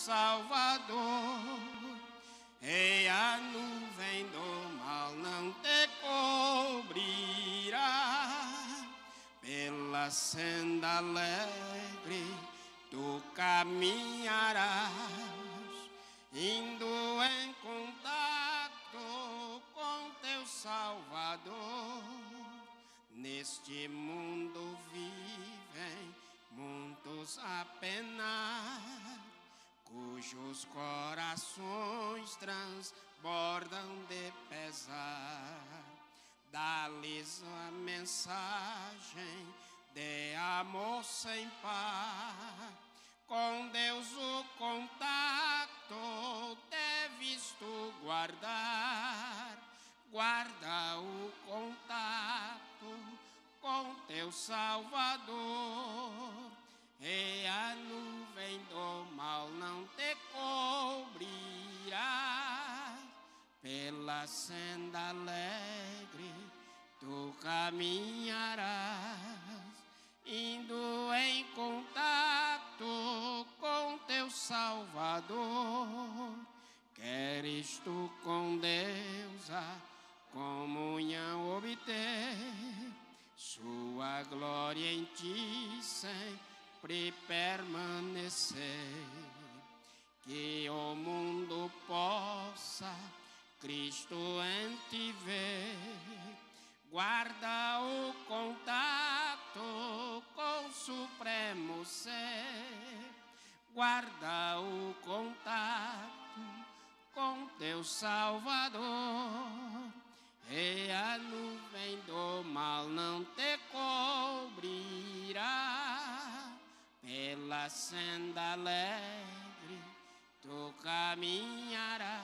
Salvador, e a nuvem do mal não te cobrirá. Pela senda alegre tu caminharás, indo em contato com teu Salvador. Neste mundo vivem muitos a penar, cujos corações transbordam de pesar. Dá-lhes a mensagem de amor sem par. Com Deus o contato deves tu guardar. Guarda o contato com teu Salvador, e a nuvem do mal não te cobrirá. Pela senda alegre tu caminharás, indo em contato com teu Salvador. Queres tu com Deus a comunhão obter, sua glória em ti sempre permanecer. Que o mundo possa Cristo em ti ver. Guarda o contato com o supremo ser. Guarda o contato com teu Salvador, e a nuvem do mal não te cobrirá. Pela senda alegre tu caminharás,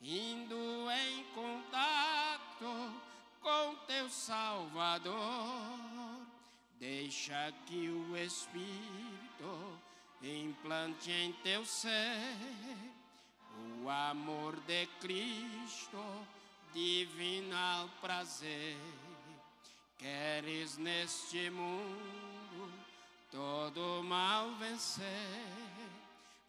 indo em contato com teu Salvador. Deixa que o Espírito implante em teu ser o amor de Cristo, divinal prazer. Queres neste mundo todo mal vencer,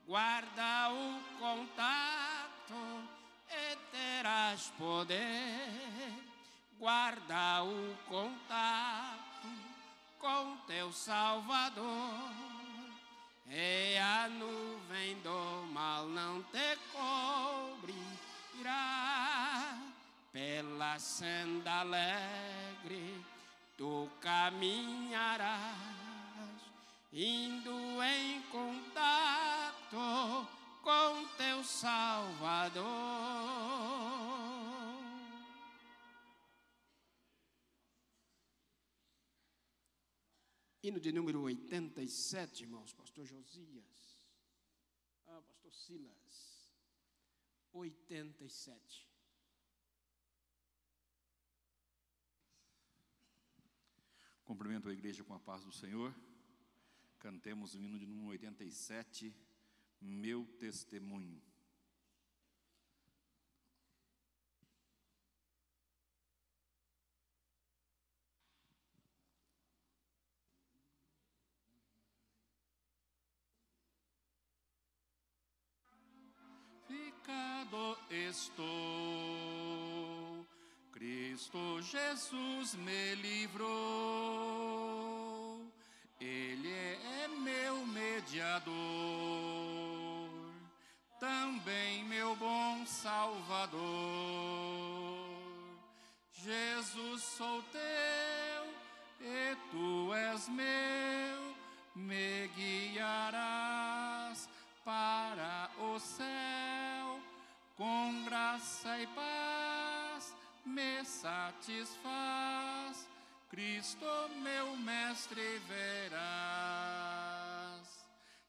guarda o contato e terás poder. Guarda o contato com teu Salvador, e a nuvem do mal não te cobrirá. Pela senda alegre tu caminharás, indo em contato com teu Salvador. Hino de número 87, irmãos, pastor Josias. Pastor Silas. 87. Cumprimento a igreja com a paz do Senhor. Cantemos o hino de número 87, Meu Testemunho. Ficado estou, Cristo Jesus me livrou, Ele é meu mediador, também meu bom Salvador. Jesus, sou teu e tu és meu, me guiarás para o céu, com graça e paz me satisfaz, Cristo meu mestre verás.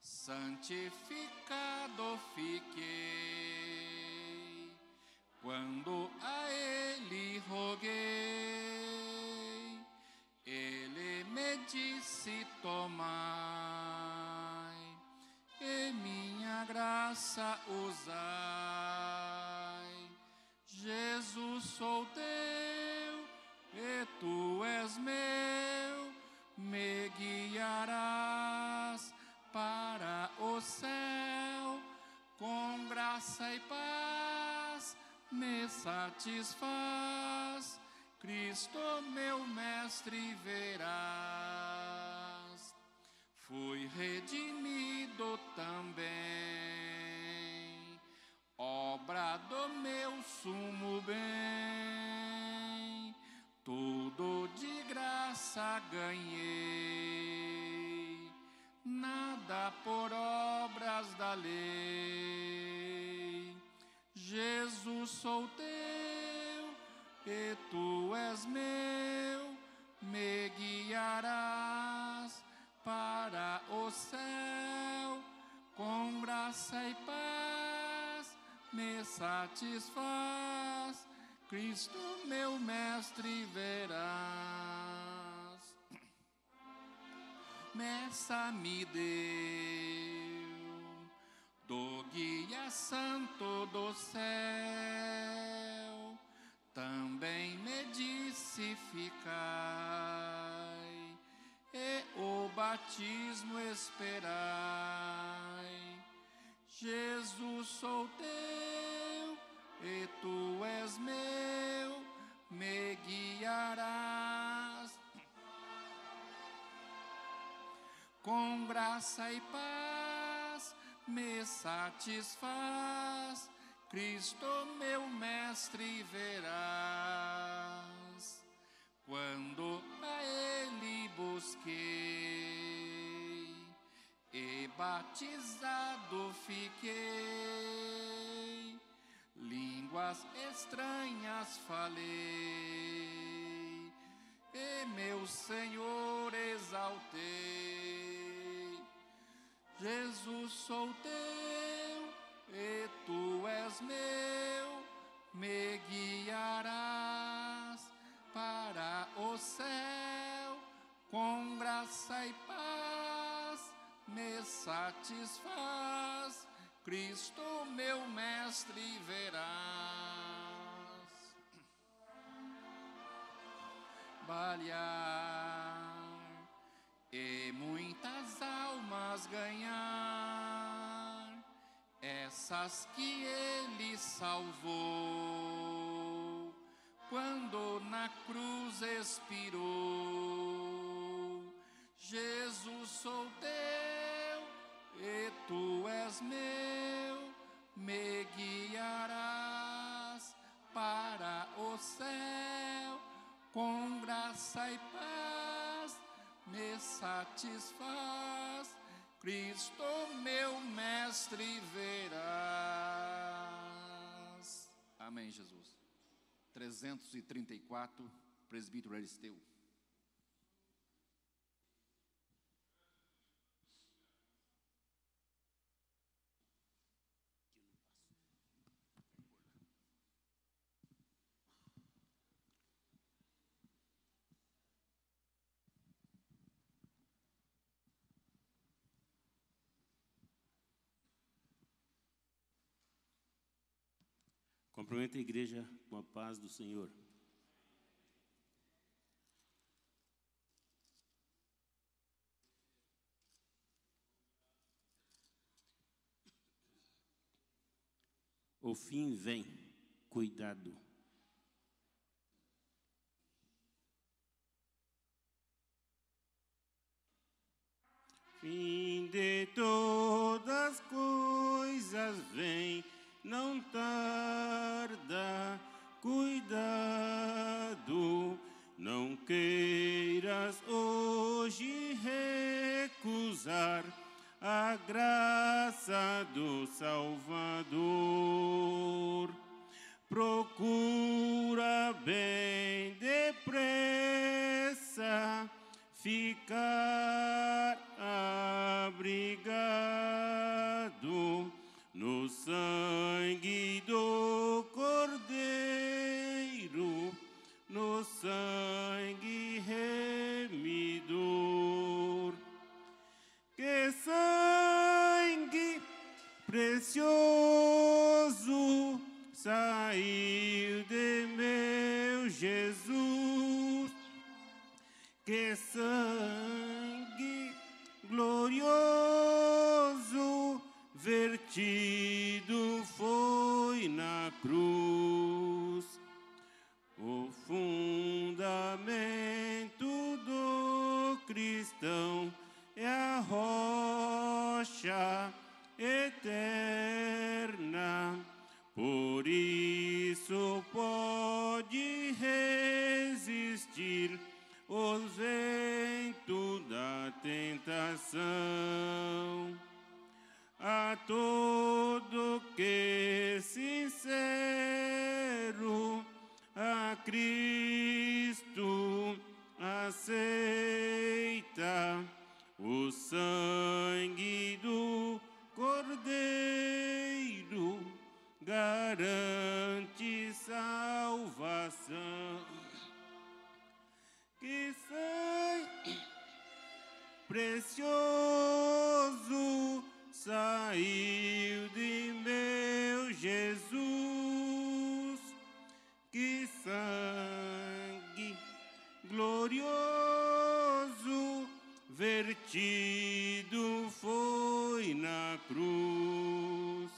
Santificado fiquei, quando a Ele roguei, Ele me disse: tomai, e minha graça usai. Jesus, sou teu e tu és meu, me guiarás para o céu, satisfaz, Cristo meu mestre verás. Fui redimido também, obra do meu sumo bem, tudo de graça ganhei, nada por obras da lei. Jesus, sou teu e tu és meu, me guiarás para o céu, com graça e paz me satisfaz, Cristo meu mestre verás. Messa me deu do guia santo do céu, também me disse ficai, e o batismo esperai. Jesus, sou teu e tu és meu, me guiarás com graça e paz me satisfaz, Cristo meu mestre verás. Quando a Ele busquei e batizado fiquei, línguas estranhas falei e meu Senhor exaltei. Jesus, sou teu e tu és meu, me guiarás para o céu, com graça e paz me satisfaz, Cristo meu mestre verás. Balear e muitas almas ganhar, essas que Ele salvou, quando na cruz expirou. Jesus, sou teu e tu és meu, me guiarás para o céu, com graça e paz me satisfaz, Cristo meu mestre verás. Amém, Jesus. 334, presbítero Aristeu. Cumprimento a igreja com a paz do Senhor. O fim vem, cuidado. Fim de todas as coisas vem, não tarda, cuidado, não queiras hoje recusar a graça do Salvador. Procura bem depressa ficar abrigado no sangue do Cordeiro, no sangue remidor. Que sangue precioso saiu de meu Jesus. Que sangue glorioso vertido foi na cruz. salvação, é a rocha eterna. Por isso pode resistir os ventos da tentação. A todo que sincero a Cristo aceita, o sangue do Cordeiro garante salvação. Que sangue precioso saiu de meu Jesus, que sangue glorioso vertido foi na cruz.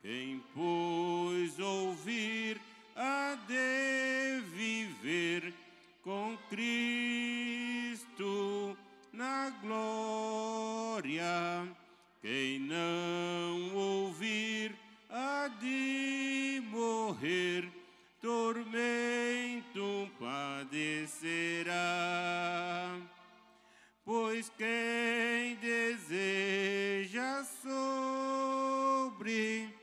Quem pois ouvir há de viver com Cristo na glória. Quem não ouvir há de morrer, tormento padecerá. Pois quem deseja sobre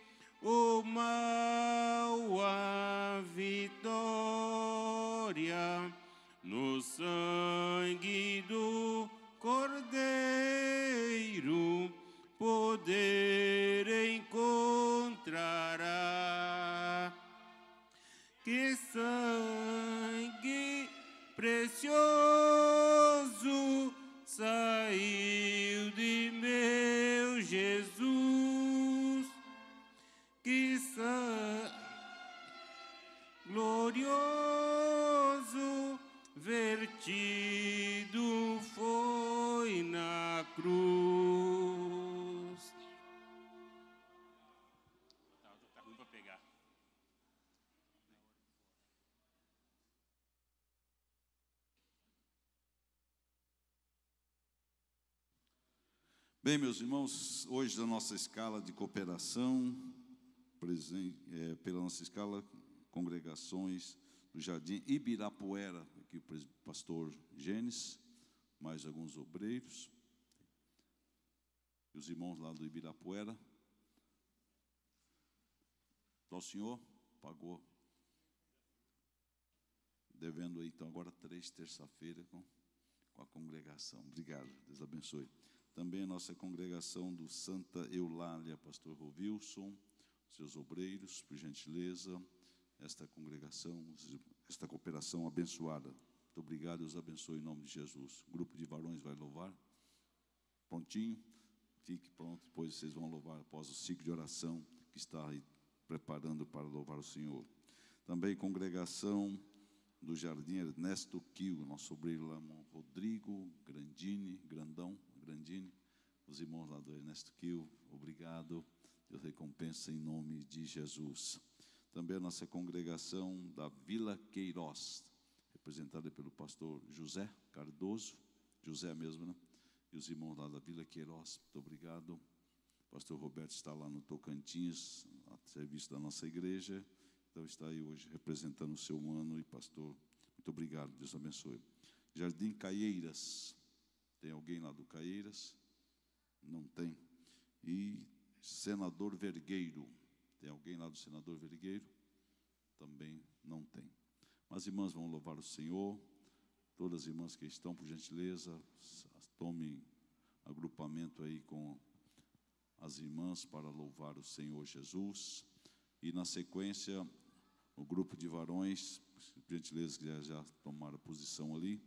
o mal a vitória, no sangue do Cordeiro poder encontrará. Que sangue precioso saiu de meu Jesus, que sangue glorioso vertido foi na cruz. Tá ruim para pegar. Bem, meus irmãos, hoje na nossa escala de cooperação, pela nossa escala, congregações do Jardim Ibirapuera, aqui o pastor Gênesis, mais alguns obreiros, e os irmãos lá do Ibirapuera. Então, o senhor pagou, devendo aí, então, agora 3 terça-feira com a congregação. Obrigado, Deus abençoe. Também a nossa congregação do Santa Eulália, pastor Rovilson, seus obreiros, por gentileza, esta congregação, esta cooperação abençoada. Muito obrigado, Deus abençoe em nome de Jesus. O grupo de varões vai louvar. Prontinho? Fique pronto, depois vocês vão louvar após o ciclo de oração que está aí preparando para louvar o Senhor. Também congregação do Jardim Ernesto Quil, nosso obreiro lá, Rodrigo Grandini, os irmãos lá do Ernesto Quil, obrigado, Deus recompensa em nome de Jesus. Também a nossa congregação da Vila Queiroz, representada pelo pastor José Cardoso, José mesmo, né? E os irmãos lá da Vila Queiroz, muito obrigado. O pastor Roberto está lá no Tocantins, a serviço da nossa igreja, então está aí hoje representando o seu ano. E pastor, muito obrigado, Deus abençoe. Jardim Caieiras, tem alguém lá do Caieiras? Não tem. E Senador Vergueiro, tem alguém lá do Senador Vergueiro? Também não tem. As irmãs vão louvar o Senhor. Todas as irmãs que estão, por gentileza, tomem agrupamento aí com as irmãs para louvar o Senhor Jesus. E na sequência, o grupo de varões, por gentileza, que já tomaram posição ali,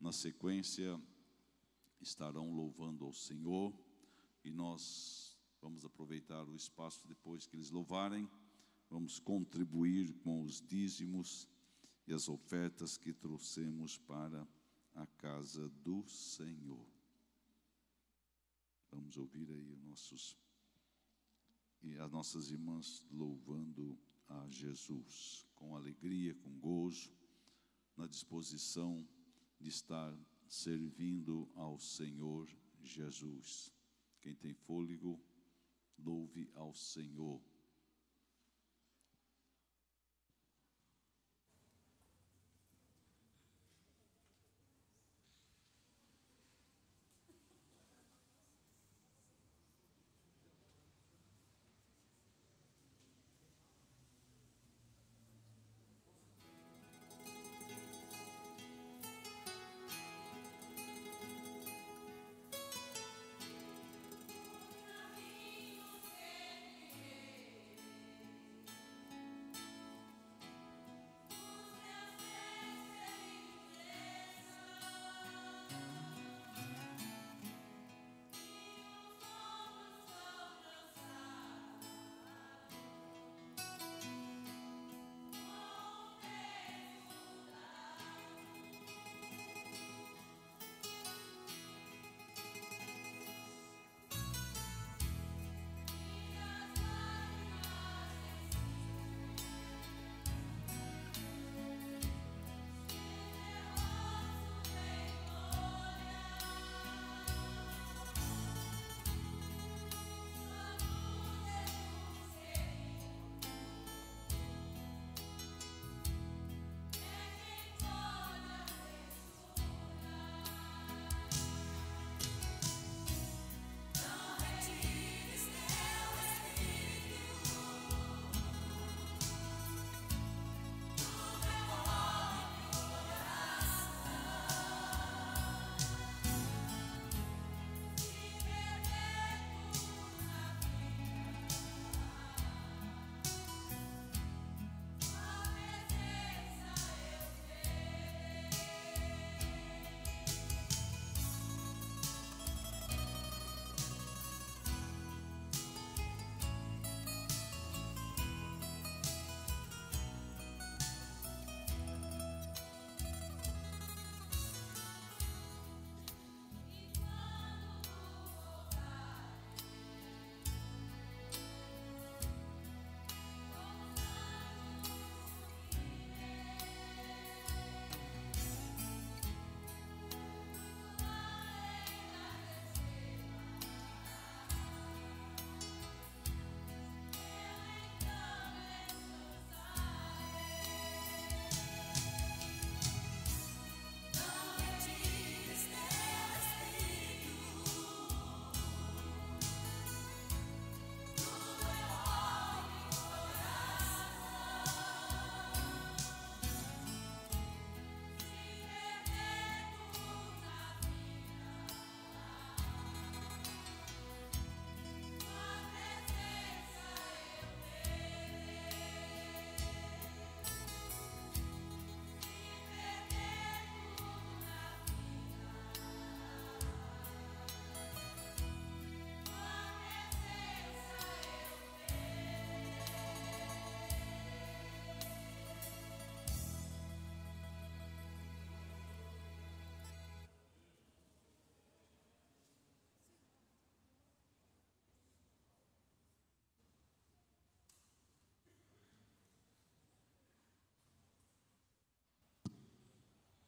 na sequência estarão louvando ao Senhor, e nós vamos aproveitar o espaço depois que eles louvarem, vamos contribuir com os dízimos e as ofertas que trouxemos para a casa do Senhor. Vamos ouvir aí as nossas irmãs louvando a Jesus, com alegria, com gozo, na disposição de estar servindo ao Senhor Jesus. Quem tem fôlego, louve ao Senhor.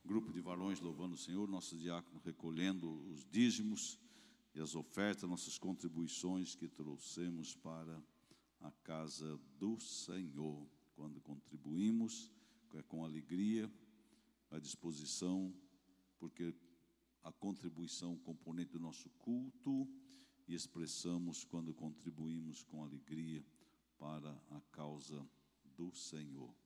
Grupo de varões louvando o Senhor, nosso diácono recolhendo os dízimos e as ofertas, nossas contribuições que trouxemos para a casa do Senhor. Quando contribuímos, é com alegria, à disposição, porque a contribuição é um componente do nosso culto e expressamos quando contribuímos com alegria para a causa do Senhor.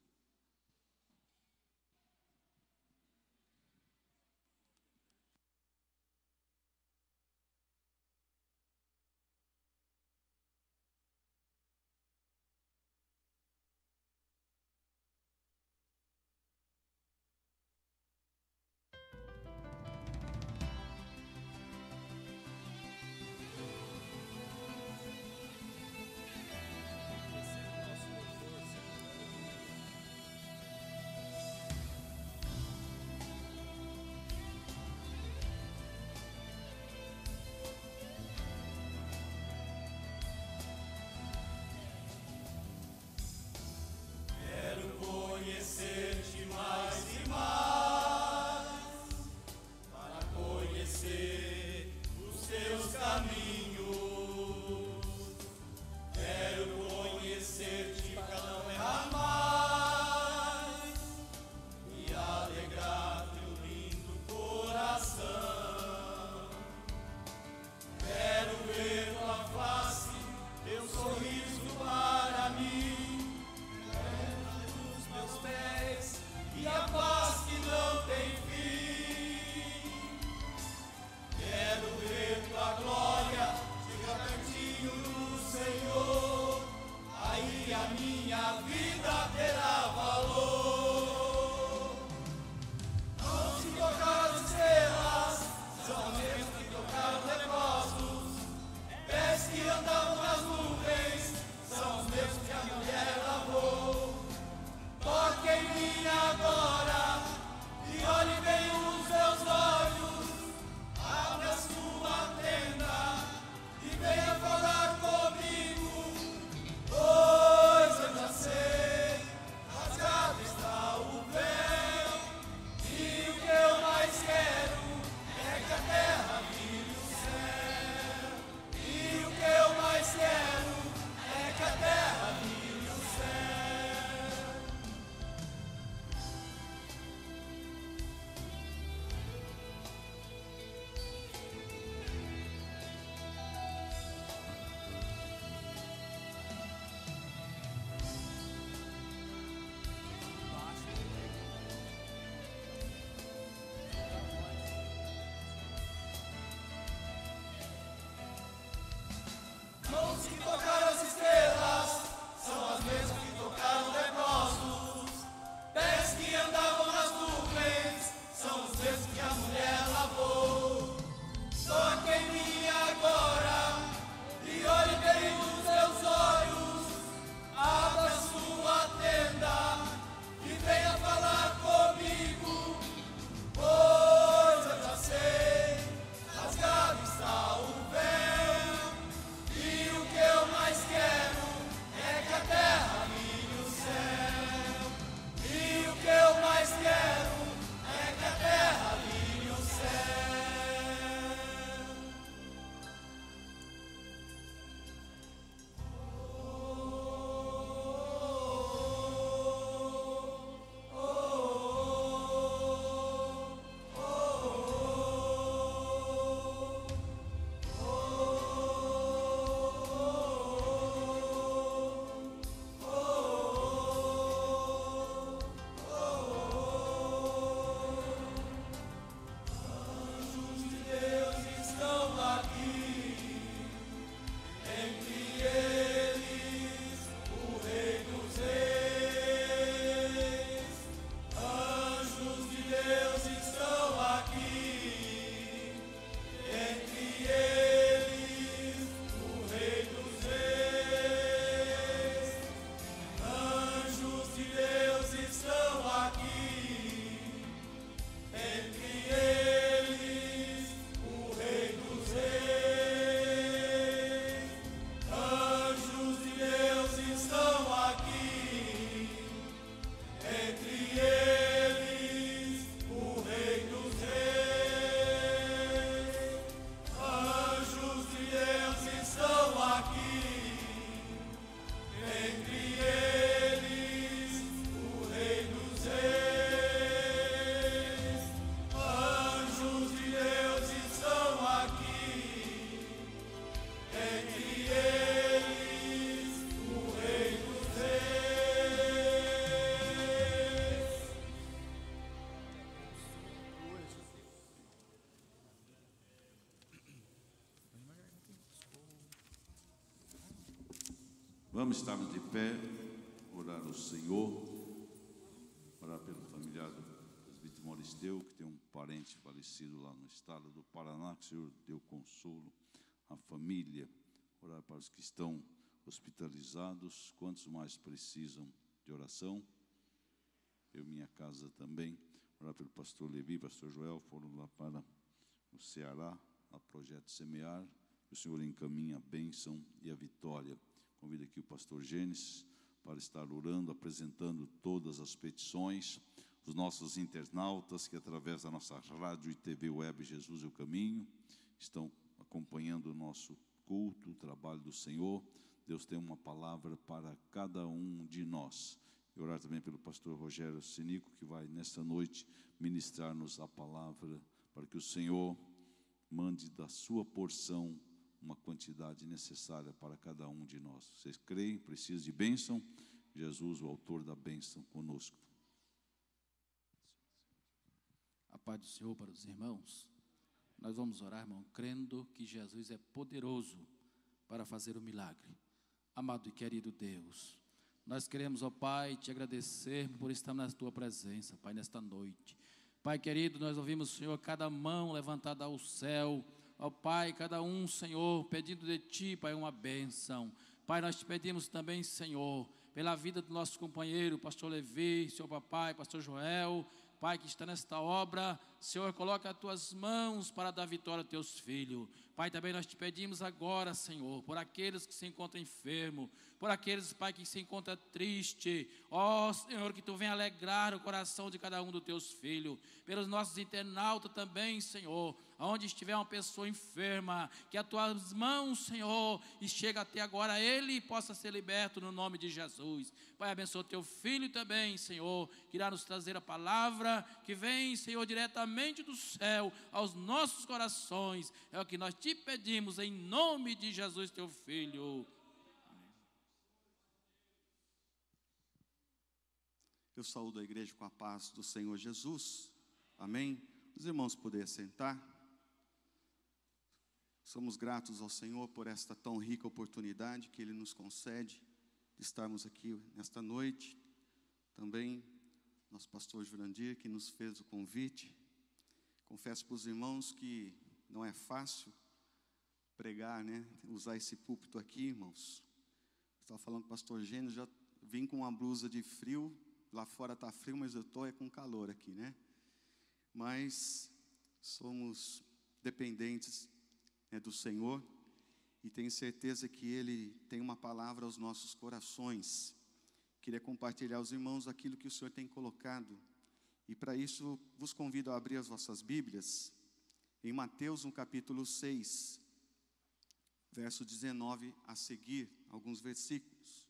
Vamos estarmos de pé, orar ao Senhor, orar pelo familiar do presbítero Moristeu, que tem um parente falecido lá no estado do Paraná, que o Senhor deu consolo à família, orar para os que estão hospitalizados, quantos mais precisam de oração. Eu, minha casa também, orar pelo pastor Levi, pastor Joel, foram lá para o Ceará, a Projeto Semear, que o Senhor encaminha a bênção e a vitória. Convido aqui o pastor Gênesis para estar orando, apresentando todas as petições, os nossos internautas que através da nossa rádio e TV web Jesus é o Caminho, estão acompanhando o nosso culto, o trabalho do Senhor. Deus tem uma palavra para cada um de nós. E orar também pelo pastor Rogério Sinico, que vai nesta noite ministrar-nos a palavra, para que o Senhor mande da sua porção uma quantidade necessária para cada um de nós. Vocês creem, precisam de bênção? Jesus, o autor da bênção, conosco. A paz do Senhor para os irmãos. Nós vamos orar, irmão, crendo que Jesus é poderoso para fazer o milagre. Amado e querido Deus, nós queremos, ó Pai, te agradecer por estar na tua presença, Pai, nesta noite. Pai querido, nós ouvimos, Senhor, cada mão levantada ao céu, ó Pai, cada um, Senhor, pedindo de Ti, Pai, uma bênção. Pai, nós te pedimos também, Senhor, pela vida do nosso companheiro, pastor Levi, Senhor papai, pastor Joel, Pai, que está nesta obra, Senhor, coloca as Tuas mãos para dar vitória aos Teus filhos. Pai, também nós te pedimos agora, Senhor, por aqueles que se encontram enfermos, por aqueles, Pai, que se encontram tristes, ó Senhor, que Tu venha alegrar o coração de cada um dos Teus filhos, pelos nossos internautas também, Senhor, aonde estiver uma pessoa enferma, que as Tuas mãos, Senhor, e chega até agora ele possa ser liberto no nome de Jesus. Pai, abençoa Teu filho também, Senhor, que irá nos trazer a palavra, que vem, Senhor, diretamente do céu aos nossos corações, é o que nós te pedimos em nome de Jesus, Teu filho. Eu saúdo a igreja com a paz do Senhor Jesus, amém? Os irmãos puderem sentar. Somos gratos ao Senhor por esta tão rica oportunidade que Ele nos concede de estarmos aqui nesta noite. Também nosso pastor Jurandir, que nos fez o convite. Confesso para os irmãos que não é fácil pregar, né? Usar esse púlpito aqui, irmãos. Estava falando com o pastor Gênio, já vim com uma blusa de frio. Lá fora está frio, mas eu estou com calor aqui, né? Mas somos dependentes, né, do Senhor, e tenho certeza que Ele tem uma palavra aos nossos corações. Queria compartilhar aos irmãos aquilo que o Senhor tem colocado, e para isso vos convido a abrir as vossas Bíblias, em Mateus, no capítulo 6, verso 19 a seguir, alguns versículos.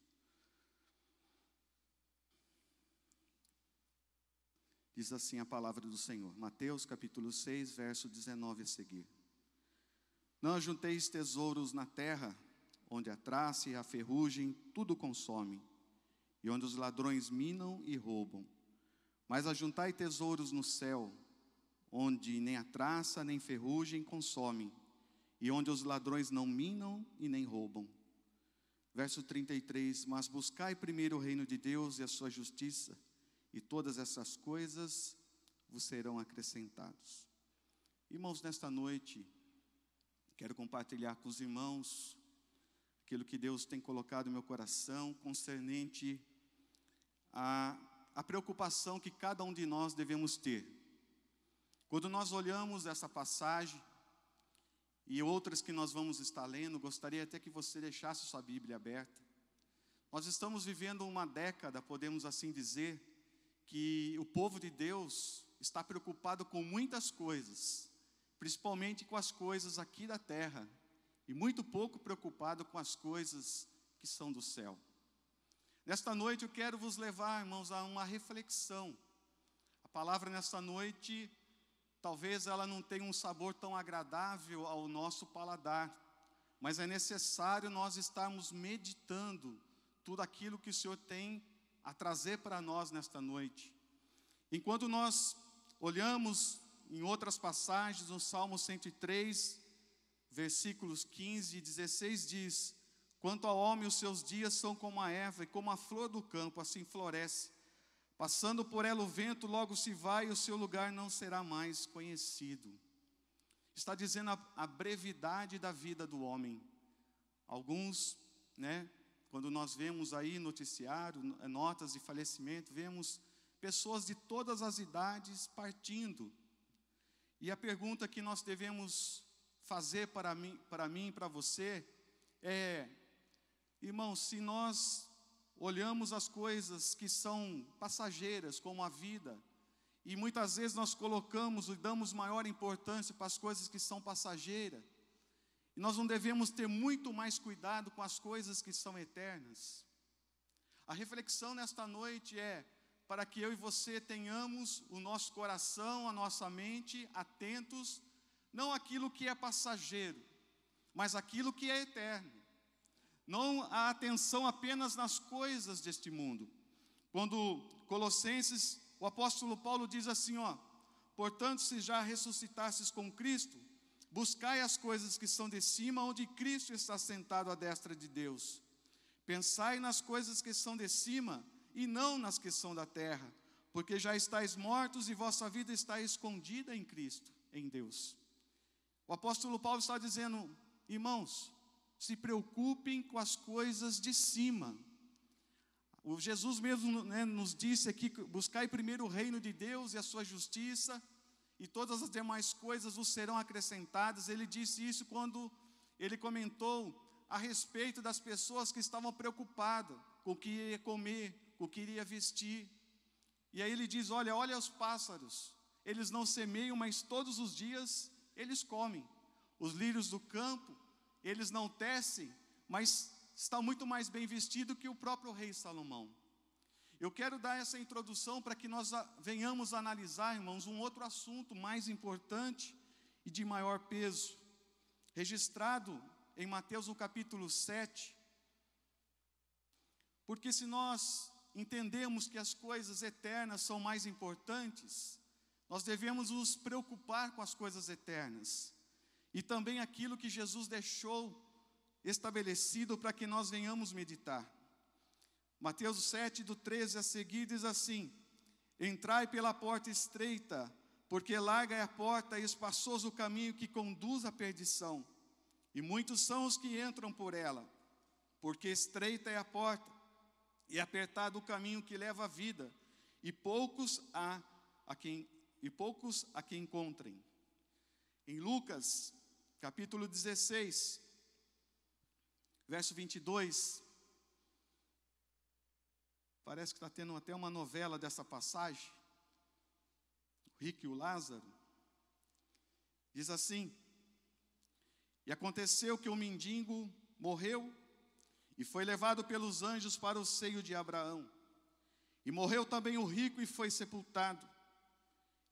Diz assim a palavra do Senhor, Mateus capítulo 6, verso 19 a seguir. Não ajunteis tesouros na terra, onde a traça e a ferrugem tudo consomem, e onde os ladrões minam e roubam. Mas ajuntai tesouros no céu, onde nem a traça nem ferrugem consomem, e onde os ladrões não minam e nem roubam. Verso 33, mas buscai primeiro o reino de Deus e a sua justiça, e todas essas coisas vos serão acrescentadas. Irmãos, nesta noite, quero compartilhar com os irmãos aquilo que Deus tem colocado no meu coração, concernente a preocupação que cada um de nós devemos ter. Quando nós olhamos essa passagem, e outras que nós vamos estar lendo, gostaria até que você deixasse sua Bíblia aberta. Nós estamos vivendo uma década, podemos assim dizer, que o povo de Deus está preocupado com muitas coisas, principalmente com as coisas aqui da terra, e muito pouco preocupado com as coisas que são do céu. Nesta noite eu quero vos levar, irmãos, a uma reflexão. A palavra nesta noite, talvez ela não tenha um sabor tão agradável ao nosso paladar, mas é necessário nós estarmos meditando tudo aquilo que o Senhor tem a trazer para nós nesta noite. Enquanto nós olhamos em outras passagens, no Salmo 103, versículos 15 e 16 diz: Quanto ao homem, os seus dias são como a erva, e como a flor do campo, assim floresce. Passando por ela o vento, logo se vai, e o seu lugar não será mais conhecido. Está dizendo a brevidade da vida do homem. Alguns, quando nós vemos aí noticiário, notas de falecimento, vemos pessoas de todas as idades partindo. E a pergunta que nós devemos fazer para mim e para você é: irmãos, se nós olhamos as coisas que são passageiras, como a vida, e muitas vezes nós colocamos e damos maior importância para as coisas que são passageiras, e nós não devemos ter muito mais cuidado com as coisas que são eternas. A reflexão nesta noite é para que eu e você tenhamos o nosso coração, a nossa mente atentos, não aquilo que é passageiro, mas aquilo que é eterno. Não a atenção apenas nas coisas deste mundo. Quando Colossenses, o apóstolo Paulo diz assim, portanto, se já ressuscitastes com Cristo, buscai as coisas que são de cima, onde Cristo está sentado à destra de Deus. Pensai nas coisas que são de cima, e não nas que são da terra, porque já estáis mortos e vossa vida está escondida em Cristo, em Deus. O apóstolo Paulo está dizendo, irmãos, se preocupem com as coisas de cima. O Jesus mesmo nos disse aqui, buscai primeiro o reino de Deus e a sua justiça, e todas as demais coisas vos serão acrescentadas. Ele disse isso quando ele comentou a respeito das pessoas que estavam preocupadas com o que ia comer, com o que iria vestir. E aí ele diz, olha os pássaros, eles não semeiam, mas todos os dias eles comem. Os lírios do campo, eles não tecem, mas está muito mais bem vestido que o próprio rei Salomão. Eu quero dar essa introdução para que nós venhamos a analisar, irmãos, um outro assunto mais importante e de maior peso, registrado em Mateus, no capítulo 7. Porque se nós entendemos que as coisas eternas são mais importantes, nós devemos nos preocupar com as coisas eternas. E também aquilo que Jesus deixou estabelecido para que nós venhamos meditar. Mateus 7, do 13 a seguir, diz assim: entrai pela porta estreita, porque larga é a porta e espaçoso o caminho que conduz à perdição, e muitos são os que entram por ela, porque estreita é a porta, e apertado o caminho que leva à vida, e poucos a quem encontrem. Em Lucas, capítulo 16, verso 22, parece que está tendo até uma novela dessa passagem, o rico e o Lázaro. Diz assim: e aconteceu que o mendigo morreu e foi levado pelos anjos para o seio de Abraão. E morreu também o rico e foi sepultado.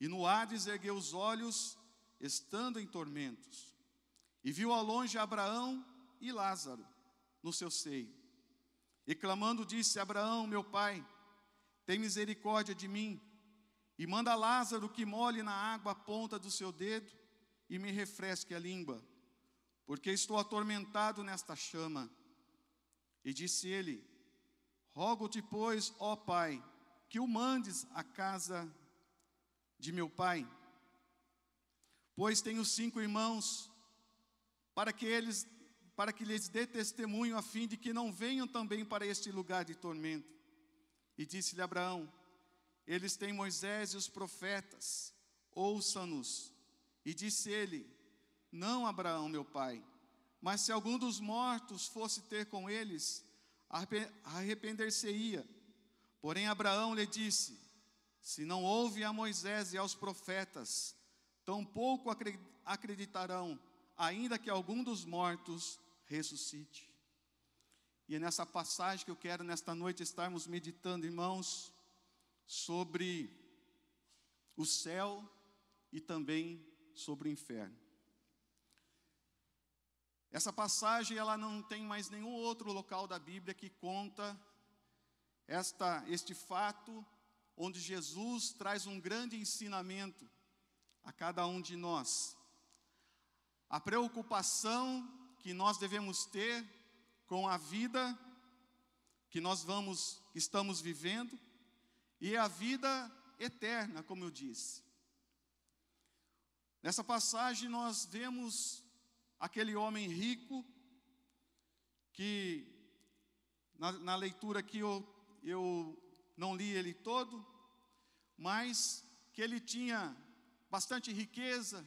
E no Hades ergueu os olhos, estando em tormentos, e viu ao longe Abraão e Lázaro no seu seio. E clamando disse: Abraão, meu pai, tem misericórdia de mim, e manda Lázaro que molhe na água a ponta do seu dedo e me refresque a língua, porque estou atormentado nesta chama. E disse ele: rogo-te, pois, ó pai, que o mandes à casa de meu pai, pois tenho 5 irmãos, para que lhes dê testemunho, a fim de que não venham também para este lugar de tormento. E disse-lhe Abraão: eles têm Moisés e os profetas, ouçam-nos. E disse ele: não, Abraão, meu pai, mas se algum dos mortos fosse ter com eles, arrepender-se-ia. Porém Abraão lhe disse: se não ouve a Moisés e aos profetas, tampouco acreditarão, ainda que algum dos mortos ressuscite. E é nessa passagem que eu quero nesta noite estarmos meditando, irmãos, sobre o céu e também sobre o inferno. Essa passagem, ela não tem mais nenhum outro local da Bíblia que conta este fato, onde Jesus traz um grande ensinamento a cada um de nós. A preocupação que nós devemos ter com a vida que nós estamos vivendo, e a vida eterna, como eu disse. Nessa passagem nós vemos aquele homem rico, que na leitura aqui eu não li ele todo, mas que ele tinha bastante riqueza,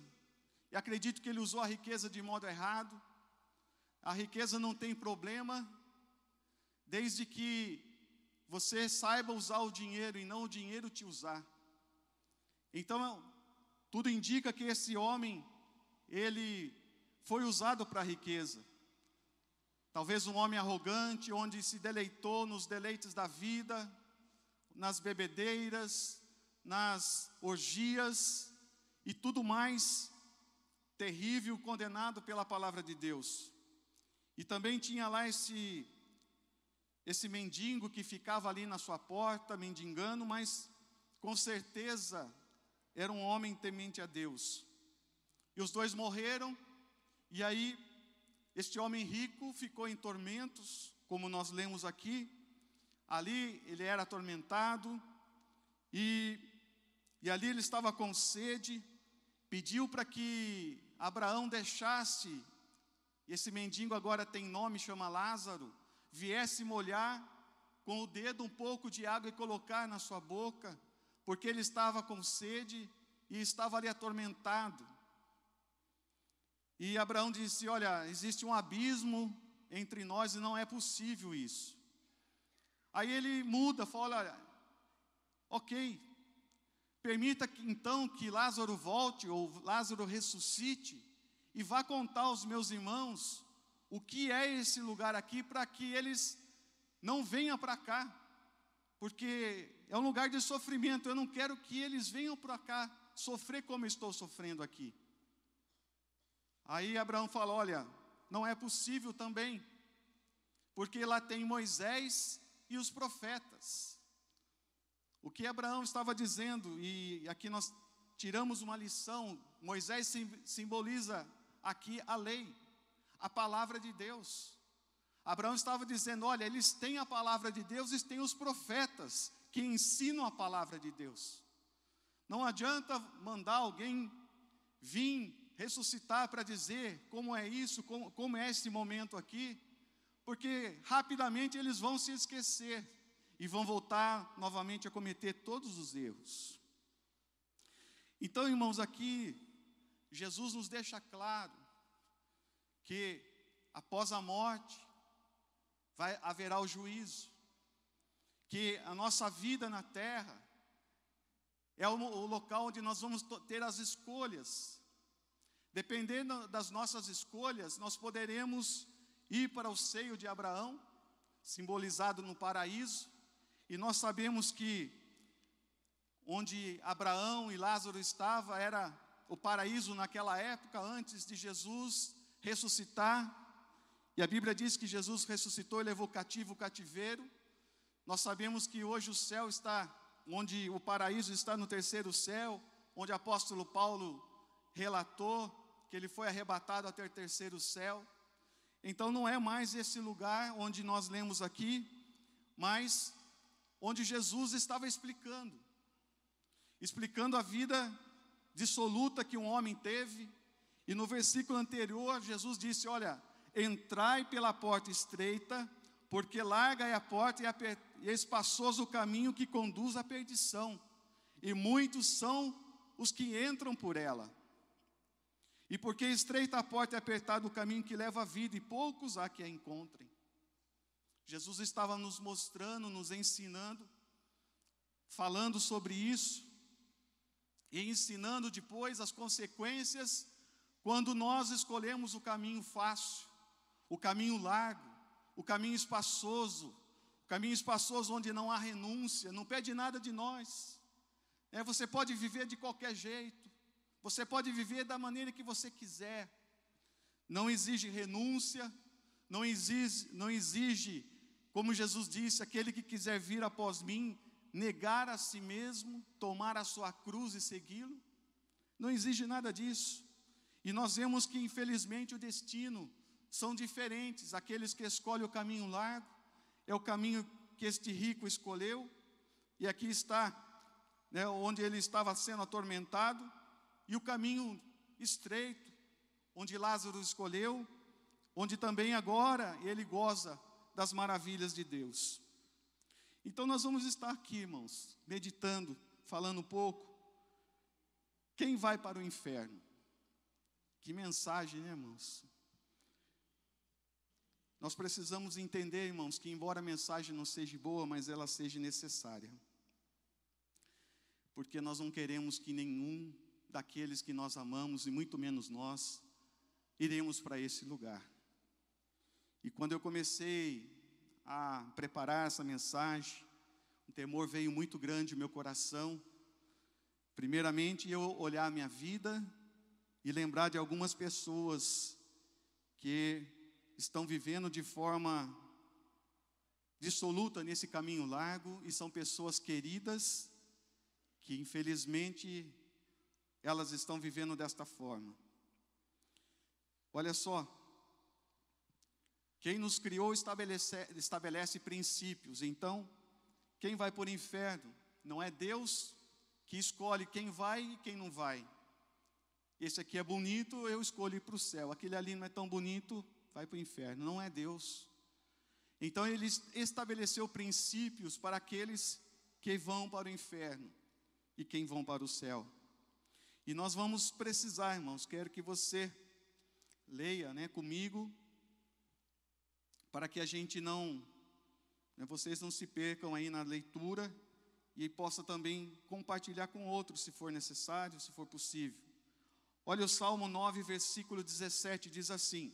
e acredito que ele usou a riqueza de modo errado. A riqueza não tem problema, desde que você saiba usar o dinheiro e não o dinheiro te usar. Então, tudo indica que esse homem, ele foi usado para a riqueza. Talvez um homem arrogante, onde se deleitou nos deleites da vida, nas bebedeiras, nas orgias e tudo mais terrível, condenado pela palavra de Deus. E também tinha lá esse mendigo que ficava ali na sua porta, mendigando, mas com certeza era um homem temente a Deus. E os dois morreram, e aí este homem rico ficou em tormentos, como nós lemos aqui. Ali ele era atormentado, e ali ele estava com sede, pediu para que Abraão deixasse, esse mendigo agora tem nome, chama Lázaro, viesse molhar com o dedo um pouco de água e colocar na sua boca, porque ele estava com sede e estava ali atormentado. E Abraão disse: olha, existe um abismo entre nós e não é possível isso. Aí ele muda, fala: olha, ok, permita então que Lázaro volte, ou Lázaro ressuscite, e vá contar aos meus irmãos o que é esse lugar aqui, para que eles não venham para cá, porque é um lugar de sofrimento. Eu não quero que eles venham para cá sofrer como eu estou sofrendo aqui. Aí Abraão fala: olha, não é possível também, porque lá tem Moisés e os profetas. O que Abraão estava dizendo, e aqui nós tiramos uma lição, Moisés simboliza aqui a lei, a palavra de Deus. Abraão estava dizendo: olha, eles têm a palavra de Deus e têm os profetas que ensinam a palavra de Deus. Não adianta mandar alguém vir ressuscitar para dizer como é isso, como é esse momento aqui, porque rapidamente eles vão se esquecer e vão voltar novamente a cometer todos os erros. Então, irmãos, aqui Jesus nos deixa claro que após a morte haverá o juízo, que a nossa vida na terra é o local onde nós vamos ter as escolhas. Dependendo das nossas escolhas, nós poderemos ir para o seio de Abraão, simbolizado no paraíso, e nós sabemos que onde Abraão e Lázaro estavam era o paraíso naquela época, antes de Jesus ressuscitar. E a Bíblia diz que Jesus ressuscitou e levou cativo o cativeiro. Nós sabemos que hoje o céu está, onde o paraíso está no terceiro céu, onde o apóstolo Paulo relatou que ele foi arrebatado até o terceiro céu. Então não é mais esse lugar onde nós lemos aqui, mas onde Jesus estava explicando a vida dissoluta que um homem teve. E no versículo anterior, Jesus disse: olha, entrai pela porta estreita, porque larga é a porta e espaçoso o caminho que conduz à perdição, e muitos são os que entram por ela. E porque estreita a porta e apertado o caminho que leva à vida, e poucos há que a encontrem. Jesus estava nos mostrando, nos ensinando, falando sobre isso, e ensinando depois as consequências quando nós escolhemos o caminho fácil, o caminho largo, o caminho espaçoso onde não há renúncia, não pede nada de nós. Você pode viver de qualquer jeito, você pode viver da maneira que você quiser, não exige renúncia, não exige, como Jesus disse: aquele que quiser vir após mim, negar a si mesmo, tomar a sua cruz e segui-lo. Não exige nada disso. E nós vemos que infelizmente o destino são diferentes. Aqueles que escolhem o caminho largo, é o caminho que este rico escolheu, e aqui está, né, onde ele estava sendo atormentado, e o caminho estreito, onde Lázaro escolheu, onde também agora ele goza das maravilhas de Deus. Então nós vamos estar aqui, irmãos, meditando, falando um pouco. Quem vai para o inferno? Que mensagem, né, irmãos? Nós precisamos entender, irmãos, que embora a mensagem não seja boa, mas ela seja necessária. Porque nós não queremos que nenhum daqueles que nós amamos, e muito menos nós, iremos para esse lugar. E quando eu comecei a preparar essa mensagem, um temor veio muito grande no meu coração. Primeiramente, eu olhar a minha vida e lembrar de algumas pessoas que estão vivendo de forma dissoluta nesse caminho largo, e são pessoas queridas, que infelizmente elas estão vivendo desta forma. Olha só, quem nos criou estabelece princípios. Então, quem vai para o inferno? Não é Deus que escolhe quem vai e quem não vai. Esse aqui é bonito, eu escolho ir para o céu. Aquele ali não é tão bonito, vai para o inferno. Não é Deus. Então ele estabeleceu princípios para aqueles que vão para o inferno e quem vão para o céu. E nós vamos precisar, irmãos, quero que você leia, né, comigo, para que a gente vocês não se percam aí na leitura, e possa também compartilhar com outros, se for necessário, se for possível. Olha o Salmo 9, versículo 17, diz assim: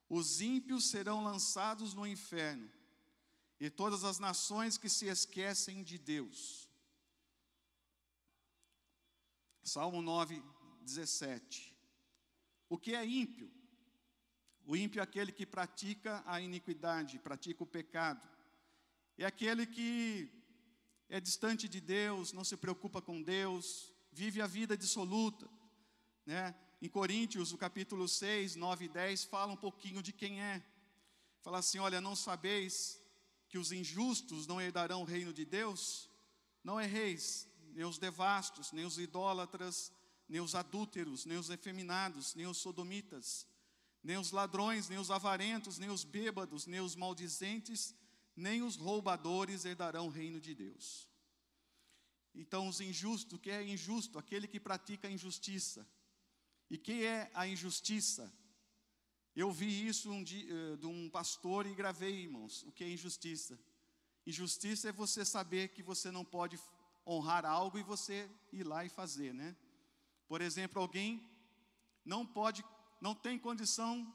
os ímpios serão lançados no inferno, e todas as nações que se esquecem de Deus. Salmo 9, 17. O que é ímpio? O ímpio é aquele que pratica a iniquidade, pratica o pecado. É aquele que é distante de Deus, não se preocupa com Deus, vive a vida dissoluta, né? Em Coríntios, o capítulo 6, 9 e 10, fala um pouquinho de quem é. Fala assim: olha, não sabeis que os injustos não herdarão o reino de Deus? Não erreis, nem os devastos, nem os idólatras, nem os adúlteros, nem os efeminados, nem os sodomitas, nem os ladrões, nem os avarentos, nem os bêbados, nem os maldizentes, nem os roubadores herdarão o reino de Deus. Então os injustos, o que é injusto? Aquele que pratica a injustiça. E que é a injustiça? Eu vi isso um dia, de um pastor, e gravei, irmãos, o que é injustiça. Injustiça é você saber que você não pode honrar algo e você ir lá e fazer, né? Por exemplo, alguém não tem condição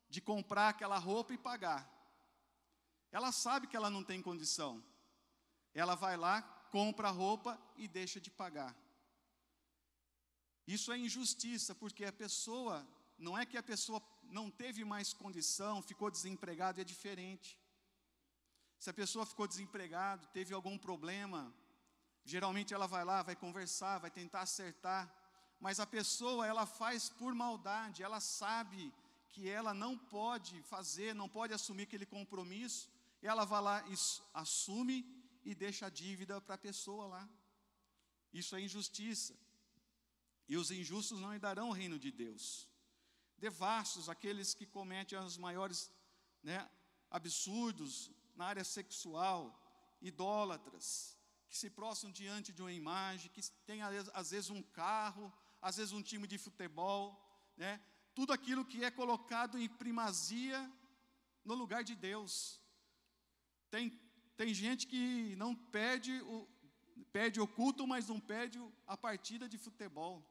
de comprar aquela roupa e pagar. Ela sabe que ela não tem condição. Ela vai lá, compra a roupa e deixa de pagar. Isso é injustiça, porque a pessoa, não é que a pessoa não teve mais condição, ficou desempregado, é diferente. Se a pessoa ficou desempregado, teve algum problema, geralmente ela vai lá, vai conversar, vai tentar acertar, mas a pessoa, ela faz por maldade, ela sabe que ela não pode fazer, não pode assumir aquele compromisso, ela vai lá e assume e deixa a dívida para a pessoa lá. Isso é injustiça. E os injustos não herdarão o reino de Deus. Devassos, aqueles que cometem os maiores, absurdos na área sexual, idólatras, que se prostram diante de uma imagem, que tem às vezes um carro, às vezes um time de futebol, né? Tudo aquilo que é colocado em primazia no lugar de Deus. Tem gente que não perde o culto, mas não perde a partida de futebol.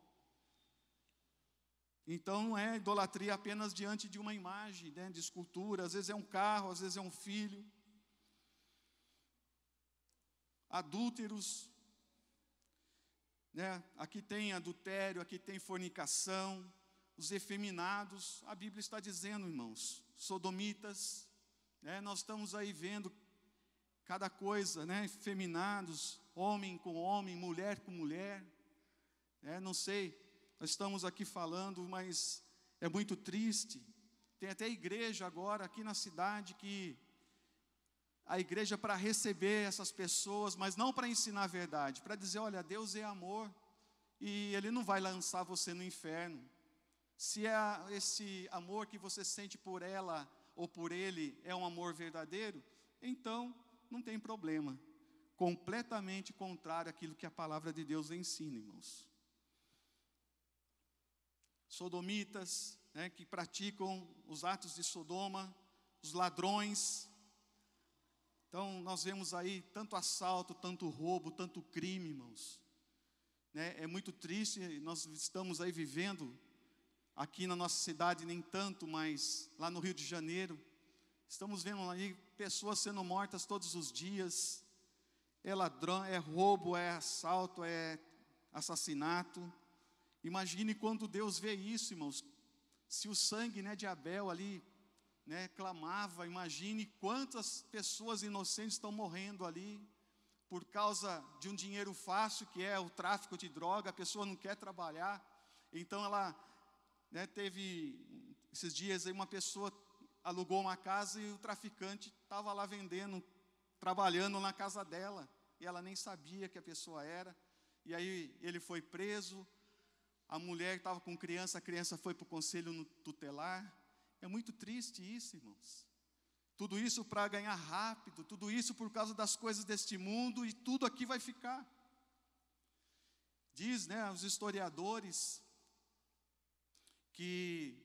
Então não é idolatria apenas diante de uma imagem, né, de escultura. Às vezes é um carro, às vezes é um filho. Adúlteros, né? Aqui tem adultério, aqui tem fornicação. Os efeminados, a Bíblia está dizendo, irmãos, sodomitas, né? Nós estamos aí vendo cada coisa, né? Efeminados, homem com homem, mulher com mulher, né? Não sei, nós estamos aqui falando, mas é muito triste. Tem até igreja agora aqui na cidade que a igreja para receber essas pessoas, mas não para ensinar a verdade, para dizer, olha, Deus é amor e Ele não vai lançar você no inferno. Se é esse amor que você sente por ela ou por ele é um amor verdadeiro, então não tem problema. Completamente contrário àquilo que a palavra de Deus ensina, irmãos. Sodomitas, né, que praticam os atos de Sodoma, os ladrões. Então, nós vemos aí tanto assalto, tanto roubo, tanto crime, irmãos. Né? É muito triste, nós estamos aí vivendo, aqui na nossa cidade nem tanto, mas lá no Rio de Janeiro, estamos vendo aí pessoas sendo mortas todos os dias. É ladrão, é roubo, é assalto, é assassinato. Imagine quando Deus vê isso, irmãos. Se o sangue, né, de Abel ali, né, clamava, imagine quantas pessoas inocentes estão morrendo ali por causa de um dinheiro fácil, que é o tráfico de droga. A pessoa não quer trabalhar, então ela, né, teve esses dias aí uma pessoa alugou uma casa e o traficante estava lá vendendo, trabalhando na casa dela, e ela nem sabia que a pessoa era. E aí ele foi preso. A mulher estava com criança, a criança foi para o conselho tutelar. É muito triste isso, irmãos. Tudo isso para ganhar rápido, tudo isso por causa das coisas deste mundo, e tudo aqui vai ficar. Diz, né, os historiadores, que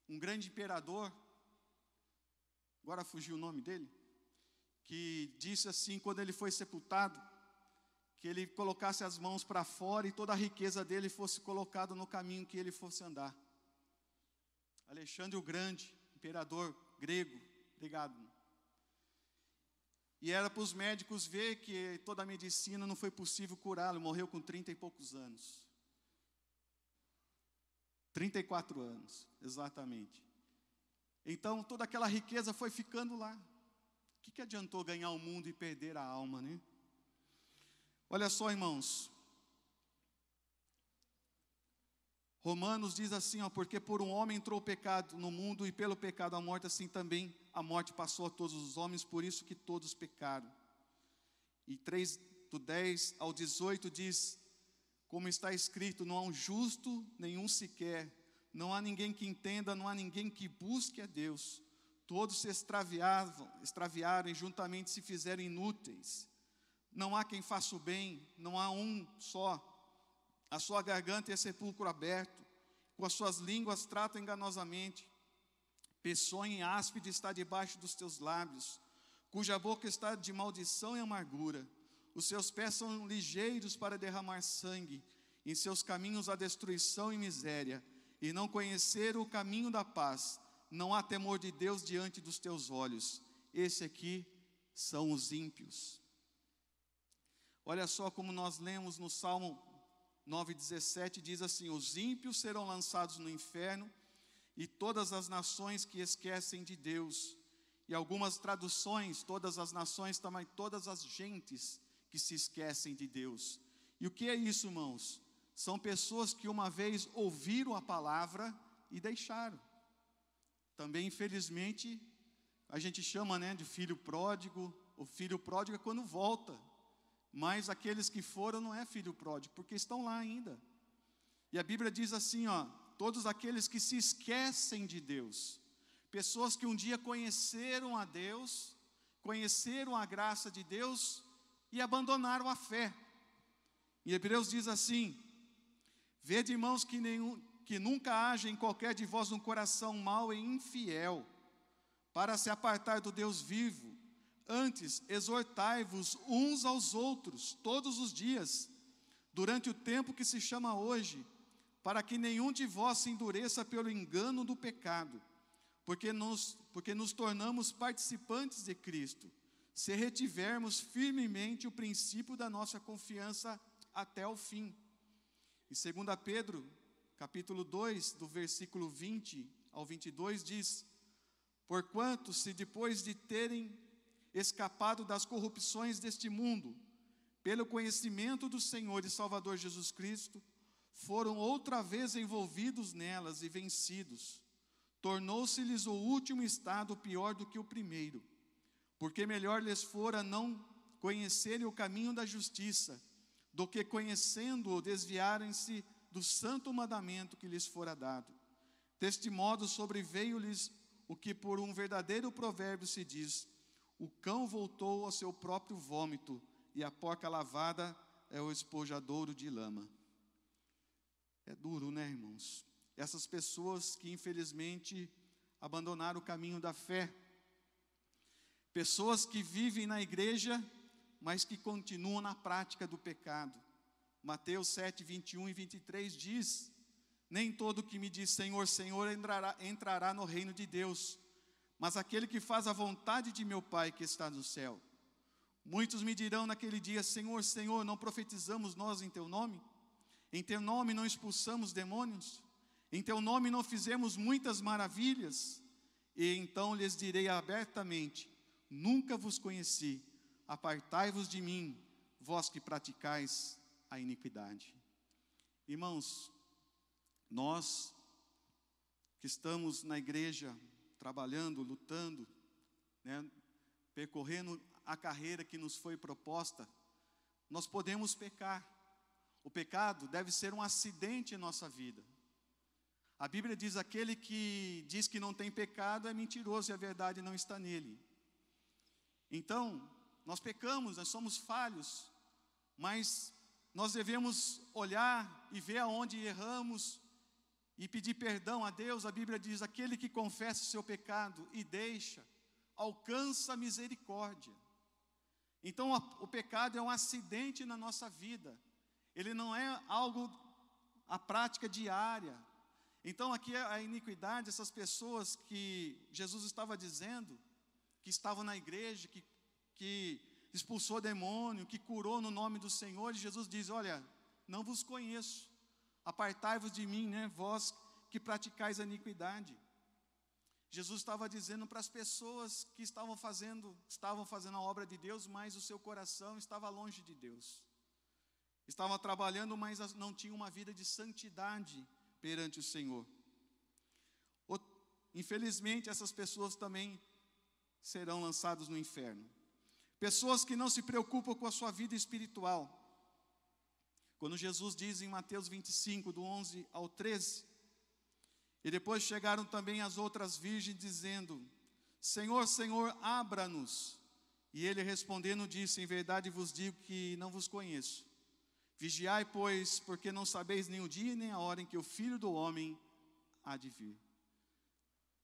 um grande imperador, agora fugiu o nome dele, que disse assim, quando ele foi sepultado, que ele colocasse as mãos para fora e toda a riqueza dele fosse colocada no caminho que ele fosse andar. Alexandre o Grande, imperador grego, obrigado. E era para os médicos ver que toda a medicina não foi possível curá-lo, morreu com 30 e poucos anos. 34 anos, exatamente. Então, toda aquela riqueza foi ficando lá. O que adiantou ganhar o mundo e perder a alma, né? Olha só, irmãos. Romanos diz assim, ó, porque por um homem entrou o pecado no mundo, e pelo pecado a morte, assim também a morte passou a todos os homens, por isso que todos pecaram. E 3, do 10 ao 18 diz, como está escrito, não há um justo nenhum sequer, não há ninguém que entenda, não há ninguém que busque a Deus. Todos se extraviaram e juntamente se fizeram inúteis. Não há quem faça o bem, não há um só. A sua garganta é sepulcro aberto, com as suas línguas tratam enganosamente. Peçonha áspide está debaixo dos teus lábios, cuja boca está de maldição e amargura. Os seus pés são ligeiros para derramar sangue, em seus caminhos há destruição e miséria, e não conheceram o caminho da paz. Não há temor de Deus diante dos teus olhos. Esse aqui são os ímpios. Olha só como nós lemos no Salmo 9,17, diz assim, os ímpios serão lançados no inferno, e todas as nações que esquecem de Deus. E algumas traduções, todas as nações, também todas as gentes que se esquecem de Deus. E o que é isso, irmãos? São pessoas que uma vez ouviram a palavra e deixaram. Também, infelizmente, a gente chama, né, de filho pródigo. O filho pródigo é quando volta. Mas aqueles que foram não é filho pródigo, porque estão lá ainda. E a Bíblia diz assim, ó, todos aqueles que se esquecem de Deus. Pessoas que um dia conheceram a Deus, conheceram a graça de Deus e abandonaram a fé. E Hebreus diz assim, vede, irmãos, que nunca haja em qualquer de vós um coração mau e infiel, para se apartar do Deus vivo. Antes, exortai-vos uns aos outros, todos os dias, durante o tempo que se chama hoje, para que nenhum de vós se endureça pelo engano do pecado, porque nos tornamos participantes de Cristo, se retivermos firmemente o princípio da nossa confiança até o fim. E 2 Pedro, capítulo 2, do versículo 20 ao 22, diz, porquanto, se depois de terem escapado das corrupções deste mundo, pelo conhecimento do Senhor e Salvador Jesus Cristo, foram outra vez envolvidos nelas e vencidos. tornou-se-lhes o último estado pior do que o primeiro, porque melhor lhes fora não conhecerem o caminho da justiça, do que conhecendo-o desviarem-se do santo mandamento que lhes fora dado. Deste modo sobreveio-lhes o que por um verdadeiro provérbio se diz: o cão voltou ao seu próprio vômito, e a porca lavada é o espojadouro de lama. É duro, né, irmãos? Essas pessoas que infelizmente abandonaram o caminho da fé, pessoas que vivem na igreja, mas que continuam na prática do pecado. Mateus 7, 21 e 23 diz: nem todo que me diz Senhor, Senhor entrará no reino de Deus, mas aquele que faz a vontade de meu Pai que está no céu. Muitos me dirão naquele dia: Senhor, Senhor, não profetizamos nós em teu nome? Em teu nome não expulsamos demônios? Em teu nome não fizemos muitas maravilhas? E então lhes direi abertamente: nunca vos conheci, apartai-vos de mim, vós que praticais a iniquidade. Irmãos, nós que estamos na igreja, trabalhando, lutando, né, percorrendo a carreira que nos foi proposta, nós podemos pecar. O pecado deve ser um acidente em nossa vida. A Bíblia diz: aquele que diz que não tem pecado é mentiroso e a verdade não está nele. Então, nós pecamos, nós somos falhos, mas nós devemos olhar e ver aonde erramos e pedir perdão a Deus. A Bíblia diz: aquele que confessa o seu pecado e deixa, alcança misericórdia. Então o pecado é um acidente na nossa vida, ele não é algo, a prática diária. Então aqui a iniquidade, essas pessoas que Jesus estava dizendo, que estavam na igreja, que expulsou demônio, que curou no nome do Senhor, e Jesus diz: olha, não vos conheço, apartai-vos de mim, né, vós que praticais a iniquidade. Jesus estava dizendo para as pessoas que estavam fazendo a obra de Deus, mas o seu coração estava longe de Deus. Estavam trabalhando, mas não tinham uma vida de santidade perante o Senhor. Infelizmente, essas pessoas também serão lançadas no inferno. Pessoas que não se preocupam com a sua vida espiritual. Quando Jesus diz em Mateus 25, do 11 ao 13, e depois chegaram também as outras virgens, dizendo: Senhor, Senhor, abra-nos. E ele respondendo disse: em verdade vos digo que não vos conheço. Vigiai, pois, porque não sabeis nem o dia nem a hora em que o Filho do Homem há de vir.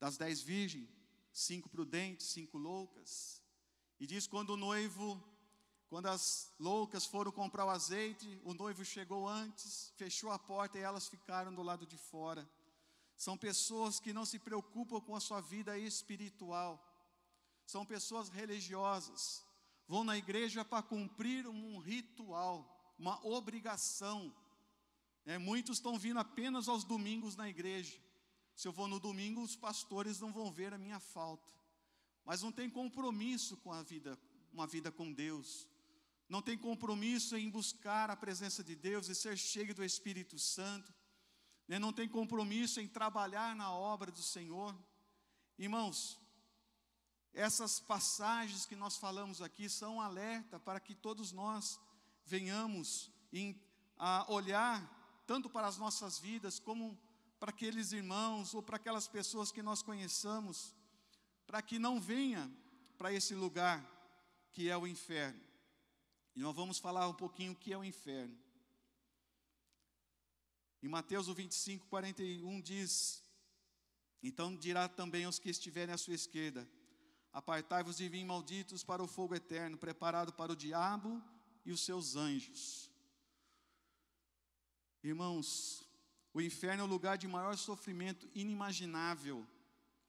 Das 10 virgens, 5 prudentes, 5 loucas. E diz: quando as loucas foram comprar o azeite, o noivo chegou antes, fechou a porta e elas ficaram do lado de fora. São pessoas que não se preocupam com a sua vida espiritual. São pessoas religiosas. Vão na igreja para cumprir um ritual, uma obrigação. Muitos estão vindo apenas aos domingos na igreja. Se eu vou no domingo, os pastores não vão ver a minha falta. Mas não tem compromisso com a vida, uma vida com Deus. Não tem compromisso em buscar a presença de Deus e ser cheio do Espírito Santo. Não tem compromisso em trabalhar na obra do Senhor. Irmãos, essas passagens que nós falamos aqui são um alerta para que todos nós venhamos a olhar tanto para as nossas vidas como para aqueles irmãos ou para aquelas pessoas que nós conheçamos, para que não venha para esse lugar que é o inferno. E nós vamos falar um pouquinho o que é o inferno. Em Mateus 25, 41 diz: então dirá também aos que estiverem à sua esquerda: apartai-vos de mim, malditos, para o fogo eterno, preparado para o diabo e os seus anjos. Irmãos, o inferno é o lugar de maior sofrimento inimaginável,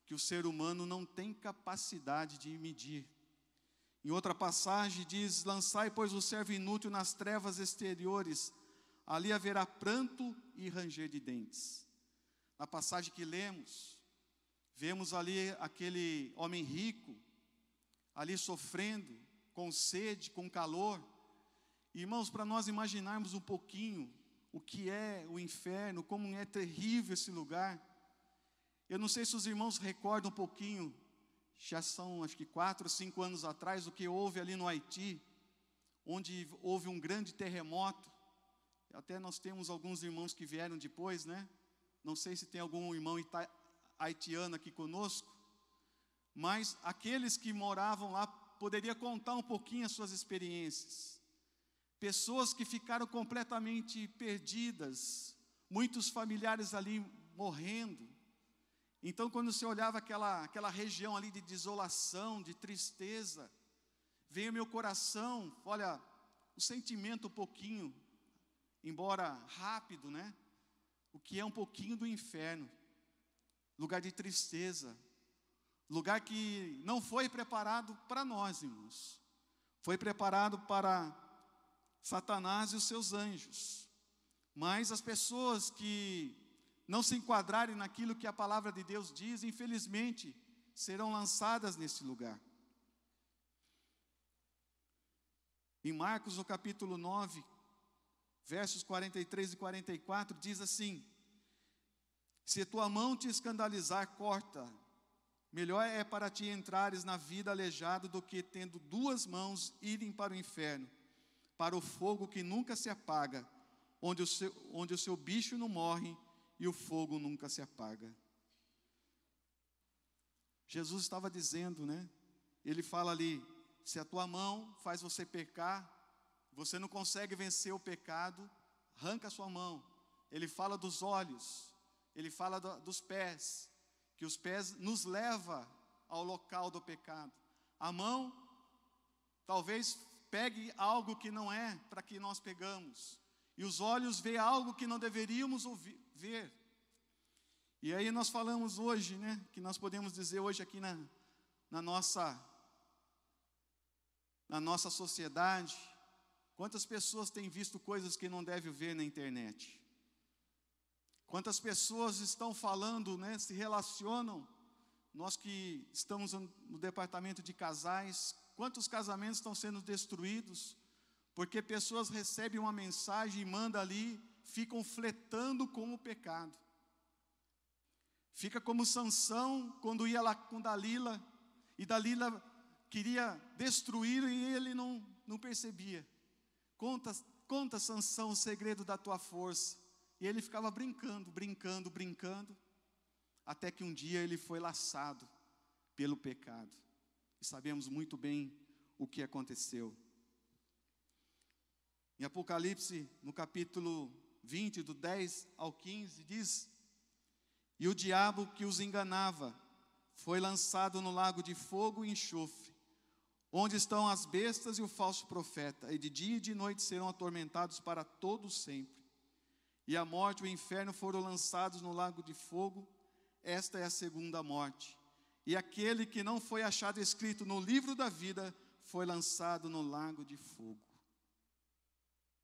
que o ser humano não tem capacidade de medir. Em outra passagem diz: lançai, pois, o servo inútil nas trevas exteriores, ali haverá pranto e ranger de dentes. Na passagem que lemos, vemos ali aquele homem rico, ali sofrendo, com sede, com calor. Irmãos, para nós imaginarmos um pouquinho o que é o inferno, como é terrível esse lugar. Eu não sei se os irmãos recordam um pouquinho, já são acho que 4 ou 5 anos atrás, o que houve ali no Haiti, onde houve um grande terremoto. Até nós temos alguns irmãos que vieram depois, né? Não sei se tem algum irmão haitiano aqui conosco, mas aqueles que moravam lá poderiam contar um pouquinho as suas experiências. Pessoas que ficaram completamente perdidas, muitos familiares ali morrendo. Então, quando você olhava aquela região ali de desolação, de tristeza, veio ao meu coração, olha, o sentimento um pouquinho, embora rápido, né? O que é um pouquinho do inferno, lugar de tristeza, lugar que não foi preparado para nós, irmãos, foi preparado para Satanás e os seus anjos. Mas as pessoas que não se enquadrarem naquilo que a palavra de Deus diz, infelizmente, serão lançadas nesse lugar. Em Marcos, no capítulo 9, versos 43 e 44, diz assim: se tua mão te escandalizar, corta. Melhor é para ti entrares na vida aleijado do que, tendo 2 mãos, irem para o inferno, para o fogo que nunca se apaga, onde o seu bicho não morre e o fogo nunca se apaga. Jesus estava dizendo, né? Ele fala ali, se a tua mão faz você pecar, você não consegue vencer o pecado, arranca a sua mão. Ele fala dos olhos, ele fala dos pés, que os pés nos levam ao local do pecado. A mão, talvez pegue algo que não é para que nós pegamos. E os olhos veem algo que não deveríamos ver. E aí nós falamos hoje, né, que nós podemos dizer hoje aqui na nossa sociedade, quantas pessoas têm visto coisas que não devem ver na internet? Quantas pessoas estão falando, né, se relacionam, nós que estamos no departamento de casais, quantos casamentos estão sendo destruídos, porque pessoas recebem uma mensagem e mandam ali, ficam flertando com o pecado. Fica como Sansão, quando ia lá com Dalila, e Dalila queria destruir e ele não percebia. Conta Sansão o segredo da tua força. E ele ficava brincando, até que um dia ele foi laçado pelo pecado. E sabemos muito bem o que aconteceu. Em Apocalipse, no capítulo 20, do 10 ao 15, diz: e o diabo que os enganava foi lançado no lago de fogo e enxofre, onde estão as bestas e o falso profeta, e de dia e de noite serão atormentados para todo sempre. E a morte e o inferno foram lançados no lago de fogo. Esta é a segunda morte. E aquele que não foi achado escrito no livro da vida foi lançado no lago de fogo.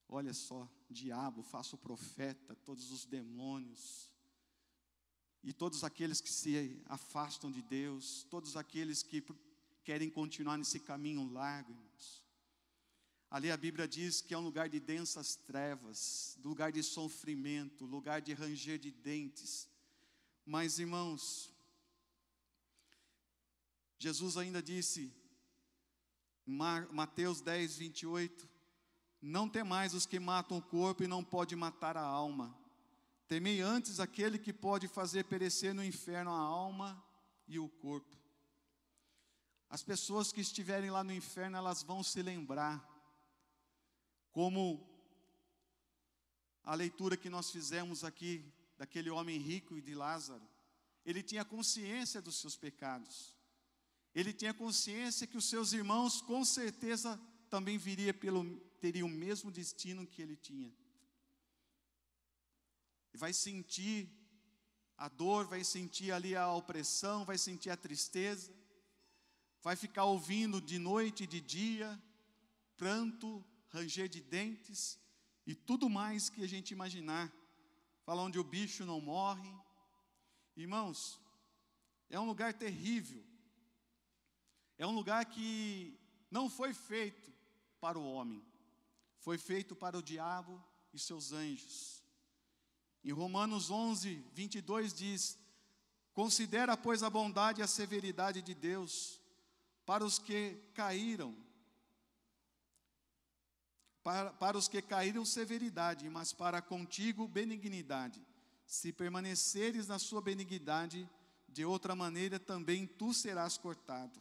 Olha só, diabo, falso profeta, todos os demônios, e todos aqueles que se afastam de Deus, todos aqueles que querem continuar nesse caminho largo, irmãos. Ali a Bíblia diz que é um lugar de densas trevas, lugar de sofrimento, lugar de ranger de dentes. Mas, irmãos, Jesus ainda disse, em Mateus 10, 28, não temais os que matam o corpo e não podem matar a alma. Temei antes aquele que pode fazer perecer no inferno a alma e o corpo. As pessoas que estiverem lá no inferno, elas vão se lembrar, como a leitura que nós fizemos aqui, daquele homem rico e de Lázaro. Ele tinha consciência dos seus pecados. Ele tinha consciência que os seus irmãos, com certeza, também teriam o mesmo destino que ele tinha. Vai sentir a dor, vai sentir ali a opressão, vai sentir a tristeza, vai ficar ouvindo de noite e de dia, pranto, ranger de dentes e tudo mais que a gente imaginar. Fala onde o bicho não morre. Irmãos, é um lugar terrível. É um lugar que não foi feito para o homem, foi feito para o diabo e seus anjos. Em Romanos 11, 22 diz: Considera, pois, a bondade e a severidade de Deus para os que caíram. Para os que caíram severidade, mas para contigo benignidade. Se permaneceres na sua benignidade, de outra maneira também tu serás cortado.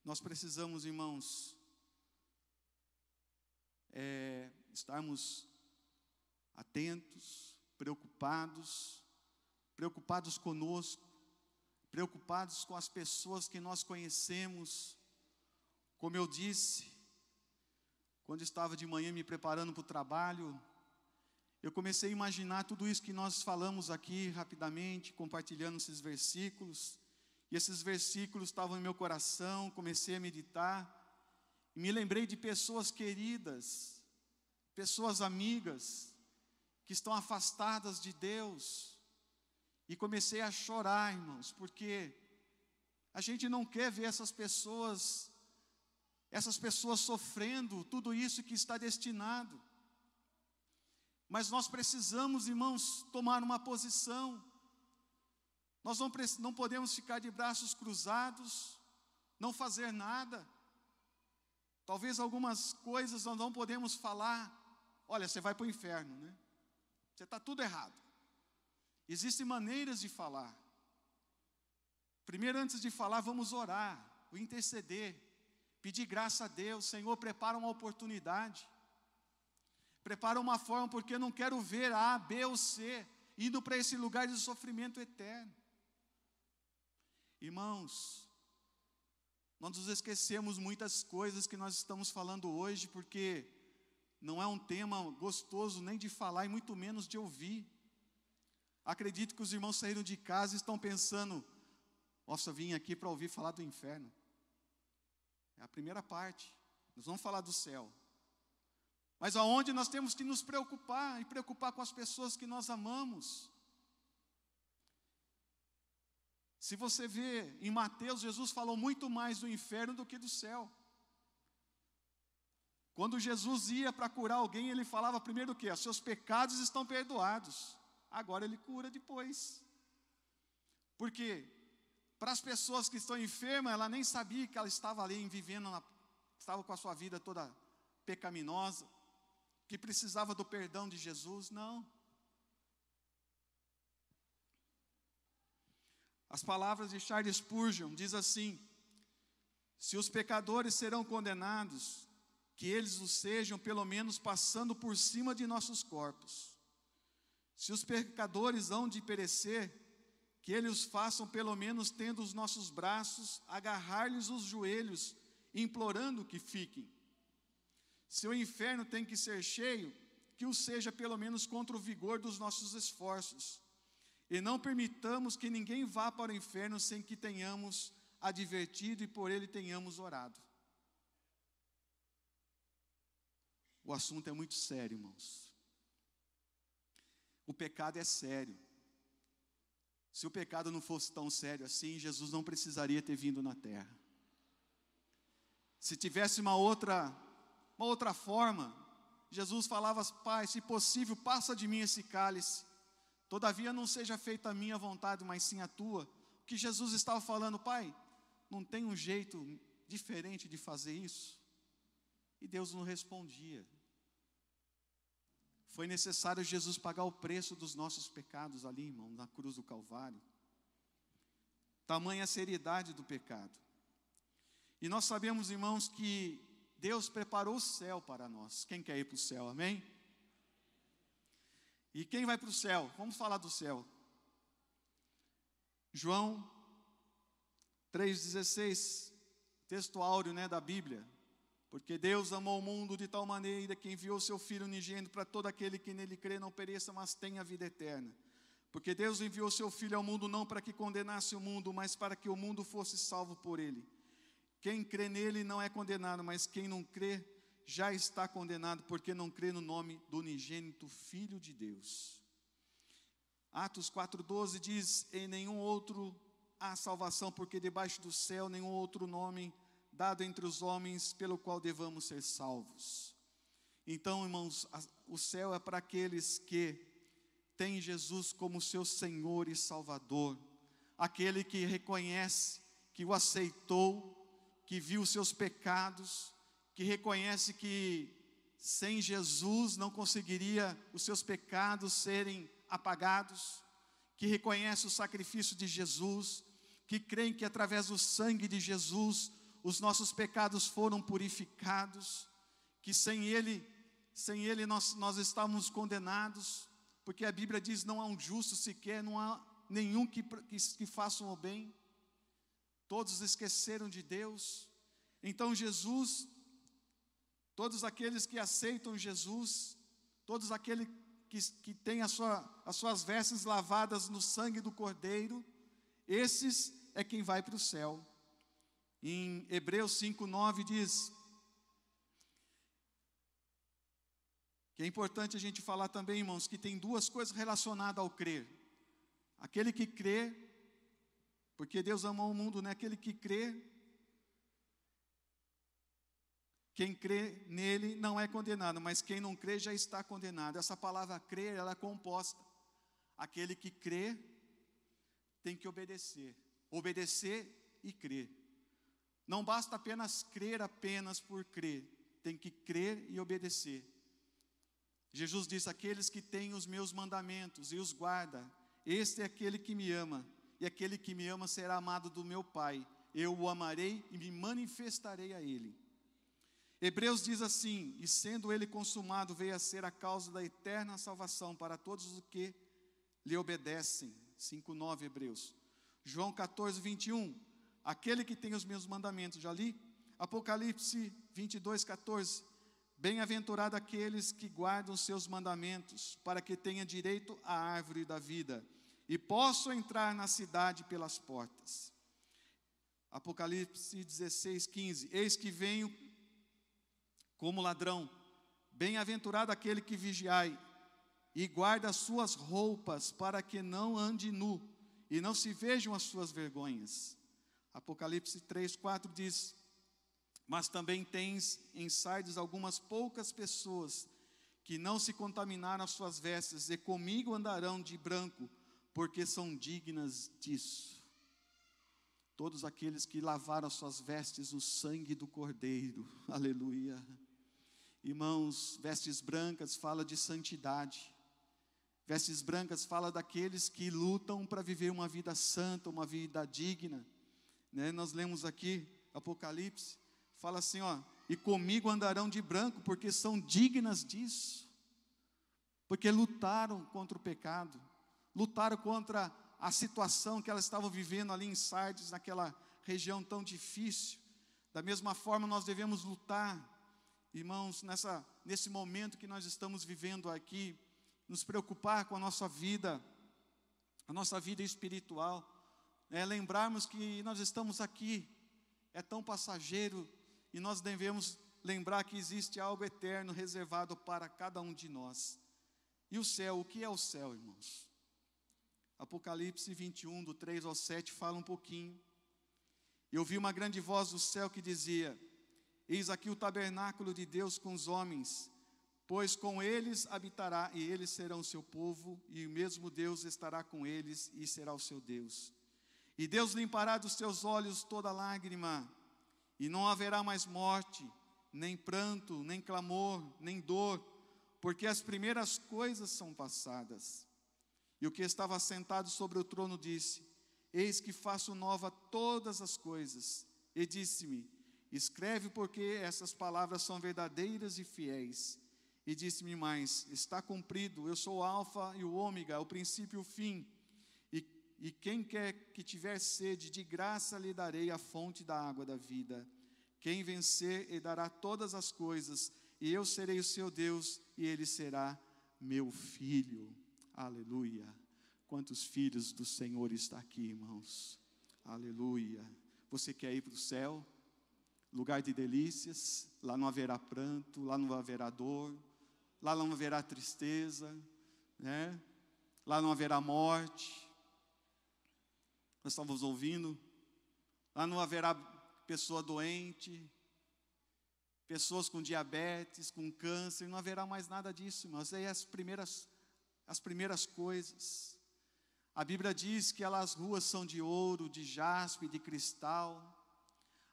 Nós precisamos, irmãos, estarmos atentos, preocupados conosco, preocupados com as pessoas que nós conhecemos. Como eu disse, quando estava de manhã me preparando para o trabalho, eu comecei a imaginar tudo isso que nós falamos aqui rapidamente, compartilhando esses versículos. E esses versículos estavam em meu coração, comecei a meditar. E me lembrei de pessoas queridas, pessoas amigas, que estão afastadas de Deus. E comecei a chorar, irmãos, porque a gente não quer ver essas pessoas sofrendo tudo isso que está destinado. Mas nós precisamos, irmãos, tomar uma posição. Nós não podemos ficar de braços cruzados, não fazer nada. Talvez algumas coisas nós não podemos falar. Olha, você vai para o inferno, né? Você está tudo errado. Existem maneiras de falar. Primeiro, antes de falar, vamos orar, interceder, pedir graça a Deus. Senhor, prepara uma oportunidade. Prepara uma forma, porque eu não quero ver A, B ou C indo para esse lugar de sofrimento eterno. Irmãos, nós nos esquecemos muitas coisas que nós estamos falando hoje, porque não é um tema gostoso nem de falar e muito menos de ouvir. Acredito que os irmãos saíram de casa e estão pensando: nossa, eu vim aqui para ouvir falar do inferno. É a primeira parte, nós vamos falar do céu. Mas aonde nós temos que nos preocupar, e preocupar com as pessoas que nós amamos. Se você vê em Mateus, Jesus falou muito mais do inferno do que do céu. Quando Jesus ia para curar alguém, ele falava primeiro o quê? Os seus pecados estão perdoados. Agora ele cura depois. Porque para as pessoas que estão enfermas, ela nem sabia que ela estava ali estava com a sua vida toda pecaminosa, que precisava do perdão de Jesus. Não. As palavras de Charles Spurgeon diz assim: se os pecadores serão condenados, que eles o sejam pelo menos passando por cima de nossos corpos. Se os pecadores hão de perecer, que eles os façam pelo menos tendo os nossos braços, agarrar-lhes os joelhos, implorando que fiquem. Se o inferno tem que ser cheio, que o seja pelo menos contra o vigor dos nossos esforços. E não permitamos que ninguém vá para o inferno sem que tenhamos advertido e por ele tenhamos orado. O assunto é muito sério, irmãos. O pecado é sério. Se o pecado não fosse tão sério assim, Jesus não precisaria ter vindo na terra. Se tivesse uma outra forma, Jesus falava: Pai, se possível, passa de mim esse cálice. Todavia não seja feita a minha vontade, mas sim a tua. O que Jesus estava falando: Pai, não tem um jeito diferente de fazer isso? E Deus não respondia. Foi necessário Jesus pagar o preço dos nossos pecados ali, irmão, na cruz do Calvário. Tamanha a seriedade do pecado. E nós sabemos, irmãos, que Deus preparou o céu para nós. Quem quer ir para o céu, amém? E quem vai para o céu? Vamos falar do céu. João 3,16, texto áureo, da Bíblia. Porque Deus amou o mundo de tal maneira que enviou seu Filho unigênito para todo aquele que nele crê não pereça, mas tenha a vida eterna. Porque Deus enviou seu Filho ao mundo não para que condenasse o mundo, mas para que o mundo fosse salvo por ele. Quem crê nele não é condenado, mas quem não crê já está condenado, porque não crê no nome do unigênito Filho de Deus. Atos 4,12 diz: em nenhum outro há salvação, porque debaixo do céu nenhum outro nome dado entre os homens pelo qual devamos ser salvos. Então, irmãos, o céu é para aqueles que tem Jesus como seu Senhor e Salvador, aquele que reconhece, que o aceitou, que viu os seus pecados, que reconhece que sem Jesus não conseguiria os seus pecados serem apagados, que reconhece o sacrifício de Jesus, que creem que através do sangue de Jesus os nossos pecados foram purificados, que sem Ele nós estamos condenados, porque a Bíblia diz: não há um justo sequer, não há nenhum que faça o bem, todos esqueceram de Deus. Então Jesus, todos aqueles que aceitam Jesus, todos aqueles que têm as suas vestes lavadas no sangue do Cordeiro, esses é quem vai para o céu. Em Hebreus 5:9 diz que é importante a gente falar também, irmãos, que tem duas coisas relacionadas ao crer. Aquele que crê, porque Deus amou o mundo, né? Aquele que crê, quem crê nele não é condenado, mas quem não crê já está condenado. Essa palavra crer, ela é composta. Aquele que crê tem que obedecer e crer. Não basta apenas crer apenas por crer, tem que crer e obedecer. Jesus disse: aqueles que têm os meus mandamentos e os guarda, este é aquele que me ama, e aquele que me ama será amado do meu Pai. Eu o amarei e me manifestarei a ele. Hebreus diz assim: e sendo ele consumado, veio a ser a causa da eterna salvação para todos os que lhe obedecem. 5:9 Hebreus. João 14:21, aquele que tem os meus mandamentos, já li. Apocalipse 22:14, bem-aventurado aqueles que guardam os seus mandamentos, para que tenham direito à árvore da vida, e possam entrar na cidade pelas portas. Apocalipse 16:15, eis que venho como ladrão, bem-aventurado aquele que vigiai, e guarda as suas roupas, para que não ande nu, e não se vejam as suas vergonhas. Apocalipse 3:4 diz, mas também tens em Sardes algumas poucas pessoas, que não se contaminaram as suas vestes, e comigo andarão de branco, porque são dignas disso. Todos aqueles que lavaram as suas vestes no sangue do Cordeiro, aleluia. Irmãos, vestes brancas fala de santidade. Vestes brancas fala daqueles que lutam para viver uma vida santa, uma vida digna, né? Nós lemos aqui, Apocalipse, fala assim, e comigo andarão de branco, porque são dignas disso, porque lutaram contra o pecado, lutaram contra a situação que elas estavam vivendo ali em Sardes, naquela região tão difícil. Da mesma forma nós devemos lutar, irmãos, nesse momento que nós estamos vivendo aqui, nos preocupar com a nossa vida espiritual, lembrarmos que nós estamos aqui, é tão passageiro, e nós devemos lembrar que existe algo eterno reservado para cada um de nós. E o céu, o que é o céu, irmãos? Apocalipse 21, do 3 ao 7, fala um pouquinho. E ouvi uma grande voz do céu que dizia, eis aqui o tabernáculo de Deus com os homens, pois com eles habitará, e eles serão o seu povo, e o mesmo Deus estará com eles, e será o seu Deus. E Deus limpará dos seus olhos toda lágrima, e não haverá mais morte, nem pranto, nem clamor, nem dor, porque as primeiras coisas são passadas. E o que estava sentado sobre o trono disse, eis que faço nova todas as coisas. E disse-me, escreve, porque essas palavras são verdadeiras e fiéis. E disse-me mais, está cumprido, eu sou o alfa e o ômega, o princípio e o fim. E quem quer que tiver sede, de graça lhe darei a fonte da água da vida. Quem vencer, ele dará todas as coisas, e eu serei o seu Deus, e ele será meu filho. Aleluia. Quantos filhos do Senhor está aqui, irmãos? Aleluia. Você quer ir para o céu? Lugar de delícias, lá não haverá pranto, lá não haverá dor, lá não haverá tristeza, né? Lá não haverá morte. Nós estávamos ouvindo, lá não haverá pessoa doente, pessoas com diabetes, com câncer, não haverá mais nada disso, mas aí as primeiras as primeiras coisas. A Bíblia diz que as ruas são de ouro, de jaspe, de cristal.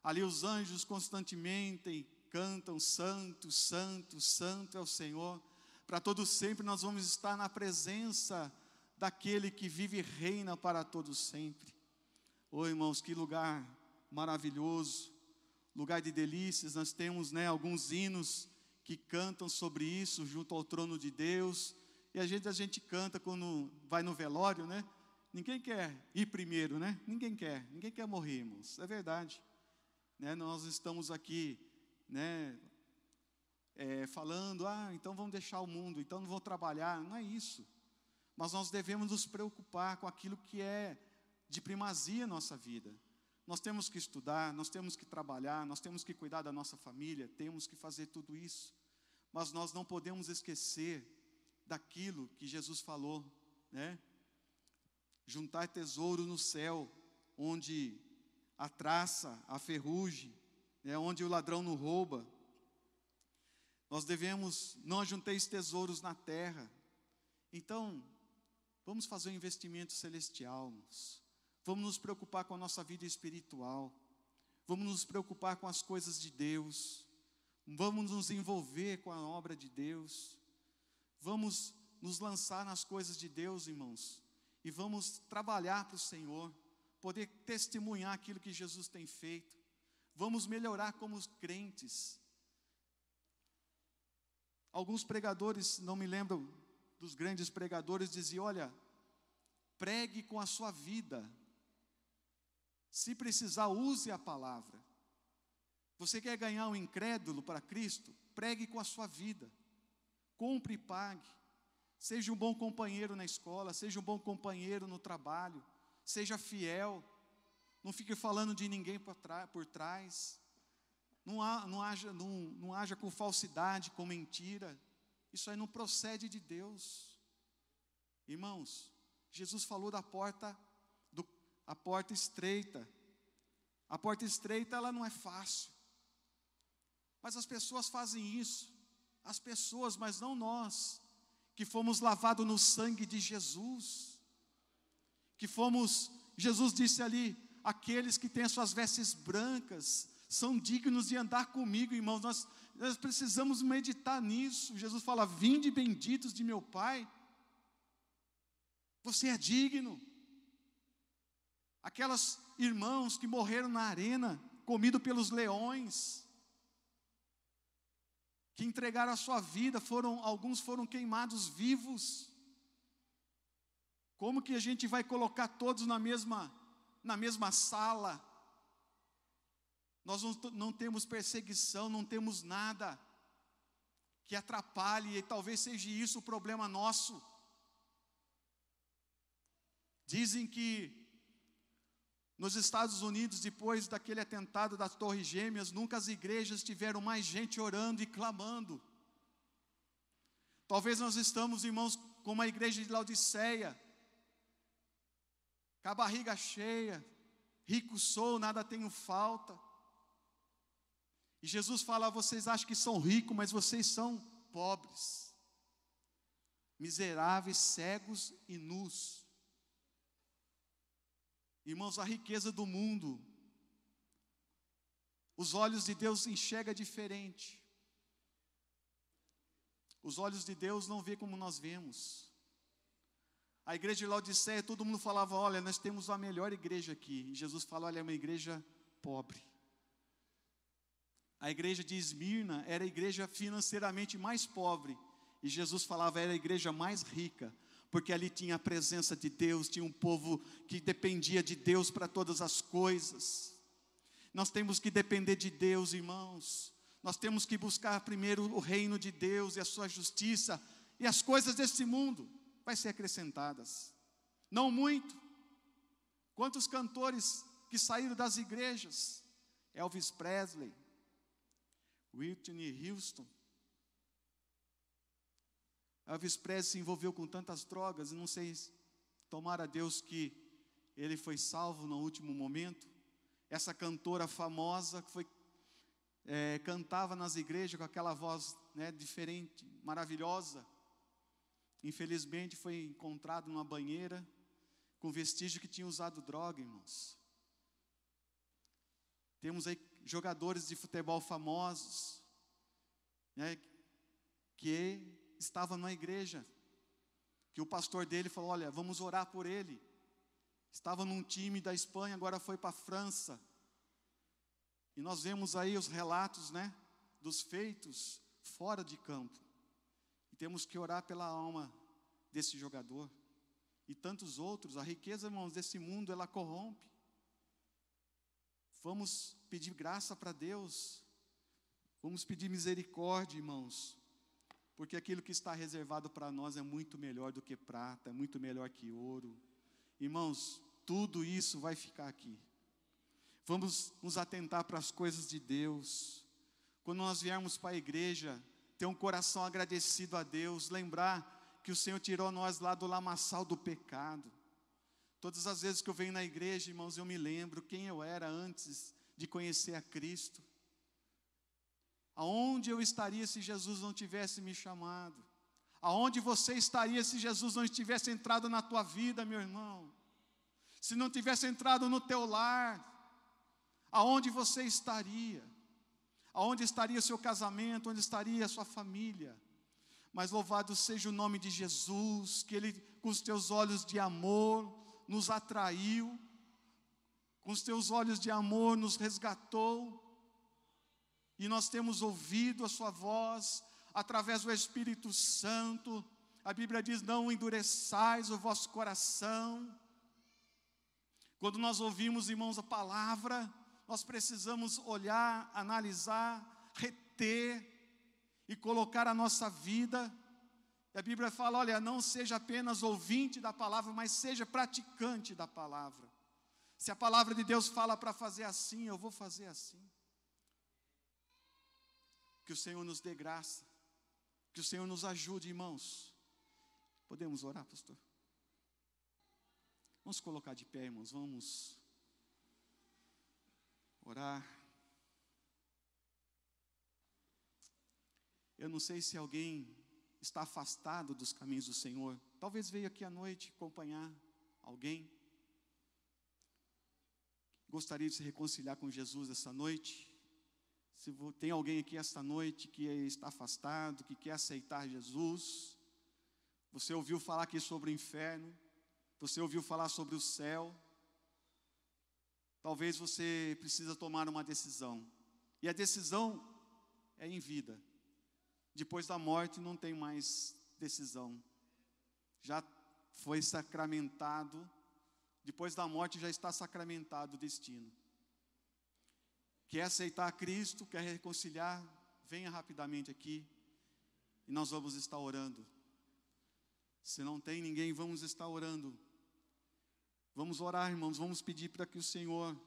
Ali os anjos constantemente cantam: Santo, Santo, Santo é o Senhor. Para todo sempre nós vamos estar na presença daquele que vive e reina para todo sempre. Oh, irmãos, que lugar maravilhoso, lugar de delícias. Nós temos, alguns hinos que cantam sobre isso, junto ao trono de Deus. E a gente canta quando vai no velório, Ninguém quer ir primeiro, Ninguém quer morrer, irmãos, é verdade. Nós estamos aqui, falando: então vamos deixar o mundo, então não vou trabalhar. Não é isso. Mas nós devemos nos preocupar com aquilo que é de primazia na nossa vida. Nós temos que estudar, nós temos que trabalhar, nós temos que cuidar da nossa família, temos que fazer tudo isso. Mas nós não podemos esquecer daquilo que Jesus falou, Juntar tesouro no céu, onde a traça, a ferrugem, onde o ladrão não rouba. Nós devemos: não ajunteis tesouros na terra. Então, vamos fazer um investimento celestial, irmãos. Vamos nos preocupar com a nossa vida espiritual. Vamos nos preocupar com as coisas de Deus. Vamos nos envolver com a obra de Deus. Vamos nos lançar nas coisas de Deus, irmãos. E vamos trabalhar para o Senhor, poder testemunhar aquilo que Jesus tem feito. Vamos melhorar como crentes. Alguns pregadores, não me lembro dos grandes pregadores, diziam: olha, pregue com a sua vida. Se precisar, use a palavra. Você quer ganhar um incrédulo para Cristo? Pregue com a sua vida. Compre e pague. Seja um bom companheiro na escola, seja um bom companheiro no trabalho, seja fiel. Não fique falando de ninguém por trás. Não haja com falsidade, com mentira. Isso aí não procede de Deus. Irmãos, Jesus falou da porta, a porta estreita. A porta estreita, ela não é fácil. Mas as pessoas fazem isso. As pessoas, mas não nós, que fomos lavados no sangue de Jesus. Jesus disse ali: aqueles que têm as suas vestes brancas são dignos de andar comigo, irmãos. Nós precisamos meditar nisso. Jesus fala: vinde benditos de meu Pai. Você é digno. Aquelas irmãos que morreram na arena, comido pelos leões, que entregaram a sua vida, alguns foram queimados vivos. Como que a gente vai colocar todos na mesma sala? Nós não temos perseguição, não temos nada que atrapalhe, e talvez seja isso o problema nosso. Dizem que nos Estados Unidos, depois daquele atentado das Torres Gêmeas, nunca as igrejas tiveram mais gente orando e clamando. Talvez nós estamos, irmãos, como a igreja de Laodiceia, com a barriga cheia, rico sou, nada tenho falta. E Jesus fala: vocês acham que são ricos, mas vocês são pobres, miseráveis, cegos e nus. Irmãos, a riqueza do mundo, os olhos de Deus enxergam diferente. Os olhos de Deus não vê como nós vemos. A igreja de Laodiceia, todo mundo falava: olha, nós temos a melhor igreja aqui. E Jesus fala: olha, é uma igreja pobre. A igreja de Esmirna era a igreja financeiramente mais pobre. E Jesus falava: era a igreja mais rica. Porque ali tinha a presença de Deus, tinha um povo que dependia de Deus para todas as coisas. Nós temos que depender de Deus, irmãos. Nós temos que buscar primeiro o reino de Deus e a sua justiça, e as coisas deste mundo vai ser acrescentadas. Não muito. Quantos cantores que saíram das igrejas? Elvis Presley, Whitney Houston. Elvis Presley se envolveu com tantas drogas, e não sei, tomara a Deus que ele foi salvo no último momento. Essa cantora famosa que cantava nas igrejas com aquela voz diferente, maravilhosa. infelizmente foi encontrado numa banheira com vestígio que tinha usado droga, irmãos. Temos aí jogadores de futebol famosos, né, que estavam na igreja, que o pastor dele falou: olha, vamos orar por ele. Estava num time da Espanha, agora foi para a França. E nós vemos aí os relatos, né, dos feitos fora de campo. E temos que orar pela alma desse jogador. E tantos outros. A riqueza, irmãos, desse mundo, ela corrompe. Vamos pedir graça para Deus. Vamos pedir misericórdia, irmãos. Porque aquilo que está reservado para nós é muito melhor do que prata, é muito melhor que ouro. Irmãos, tudo isso vai ficar aqui. Vamos nos atentar para as coisas de Deus. Quando nós viermos para a igreja, ter um coração agradecido a Deus, lembrar que o Senhor tirou nós lá do lamaçal do pecado. Todas as vezes que eu venho na igreja, irmãos, eu me lembro quem eu era antes de conhecer a Cristo. Aonde eu estaria se Jesus não tivesse me chamado? Aonde você estaria se Jesus não tivesse entrado na tua vida, meu irmão? Se não tivesse entrado no teu lar, aonde você estaria? Aonde estaria o seu casamento? Onde estaria a sua família? Mas louvado seja o nome de Jesus, que Ele, com os teus olhos de amor, nos atraiu, com os teus olhos de amor, nos resgatou, e nós temos ouvido a sua voz, através do Espírito Santo. A Bíblia diz: não endureçais o vosso coração. Quando nós ouvimos, irmãos, a palavra, nós precisamos olhar, analisar, reter, e colocar a nossa vida. E a Bíblia fala: olha, não seja apenas ouvinte da palavra, mas seja praticante da palavra. Se a palavra de Deus fala para fazer assim, eu vou fazer assim. Que o Senhor nos dê graça, que o Senhor nos ajude, irmãos. Podemos orar, pastor? Vamos colocar de pé, irmãos, vamos orar. Eu não sei se alguém está afastado dos caminhos do Senhor. Talvez veio aqui à noite acompanhar alguém. Gostaria de se reconciliar com Jesus essa noite. Se tem alguém aqui esta noite que está afastado, que quer aceitar Jesus. Você ouviu falar aqui sobre o inferno. Você ouviu falar sobre o céu. Talvez você precisa tomar uma decisão. E a decisão é em vida. Depois da morte não tem mais decisão. Já foi sacramentado. Depois da morte já está sacramentado o destino. Quer aceitar Cristo, quer reconciliar, venha rapidamente aqui. E nós vamos estar orando. Se não tem ninguém, vamos estar orando. Vamos orar, irmãos, vamos pedir para que o Senhor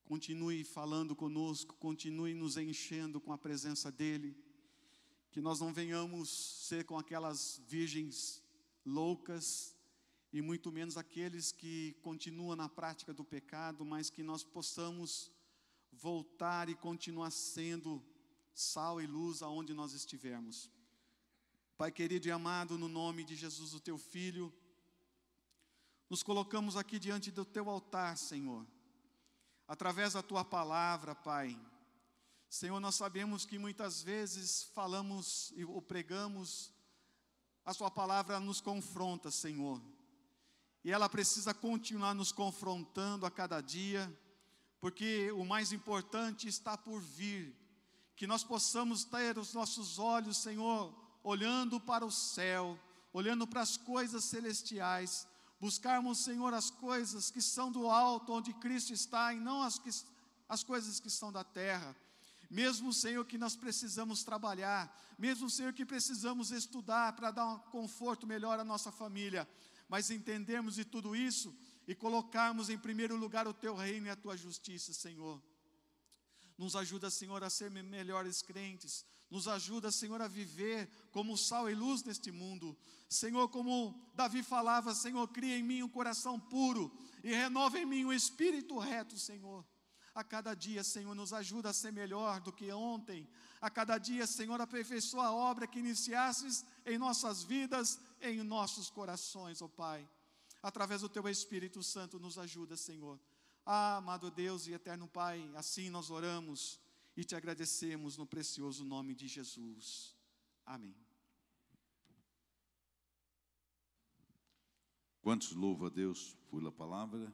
continue falando conosco, continue nos enchendo com a presença dEle. Que nós não venhamos ser com aquelas virgens loucas, e muito menos aqueles que continuam na prática do pecado, mas que nós possamos voltar e continuar sendo sal e luz aonde nós estivermos. Pai querido e amado, no nome de Jesus, o Teu Filho, nos colocamos aqui diante do Teu altar, Senhor, através da Tua palavra, Pai. Senhor, nós sabemos que muitas vezes falamos ou pregamos, a Sua palavra nos confronta, Senhor. E ela precisa continuar nos confrontando a cada dia, porque o mais importante está por vir. Que nós possamos ter os nossos olhos, Senhor, olhando para o céu, olhando para as coisas celestiais, buscarmos, Senhor, as coisas que são do alto, onde Cristo está, e não as coisas que são da terra. Mesmo, Senhor, que nós precisamos trabalhar, mesmo, Senhor, que precisamos estudar para dar um conforto melhor à nossa família, mas entendermos de tudo isso e colocarmos em primeiro lugar o Teu reino e a Tua justiça, Senhor. Nos ajuda, Senhor, a ser melhores crentes. Nos ajuda, Senhor, a viver como sal e luz neste mundo. Senhor, como Davi falava, Senhor, cria em mim um coração puro e renova em mim um espírito reto, Senhor. A cada dia, Senhor, nos ajuda a ser melhor do que ontem. A cada dia, Senhor, aperfeiçoa a obra que iniciastes em nossas vidas, em nossos corações, ó Pai. Através do Teu Espírito Santo, nos ajuda, Senhor. Amado Deus e eterno Pai, assim nós oramos e Te agradecemos no precioso nome de Jesus. Amém. Quantos louvam a Deus pela palavra?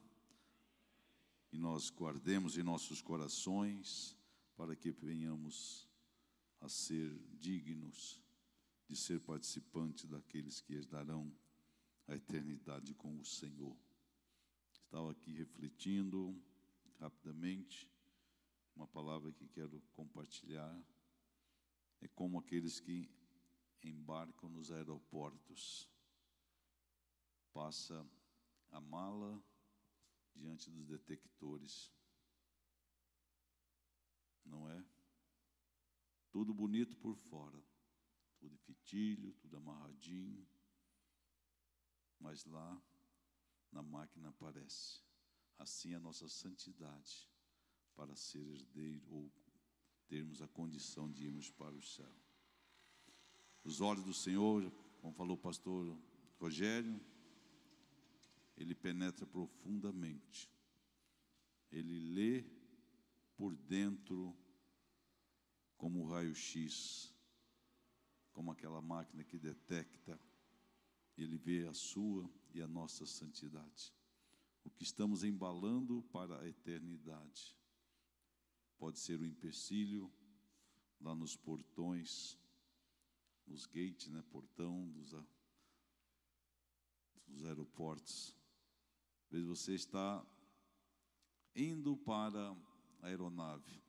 E nós guardemos em nossos corações, para que venhamos a ser dignos de ser participantes daqueles que herdarão a eternidade com o Senhor. Estava aqui refletindo rapidamente, uma palavra que quero compartilhar, é como aqueles que embarcam nos aeroportos. Passa a mala diante dos detectores, não é? Tudo bonito por fora, tudo fitilho, tudo amarradinho, mas lá na máquina aparece, assim a nossa santidade, para ser herdeiro ou termos a condição de irmos para o céu. Os olhos do Senhor, como falou o pastor Rogério, Ele penetra profundamente. Ele lê por dentro como o raio-x, como aquela máquina que detecta. Ele vê a sua e a nossa santidade. O que estamos embalando para a eternidade. Pode ser o empecilho lá nos portões, nos gates, né, portão dos aeroportos. Às vezes você está indo para a aeronave,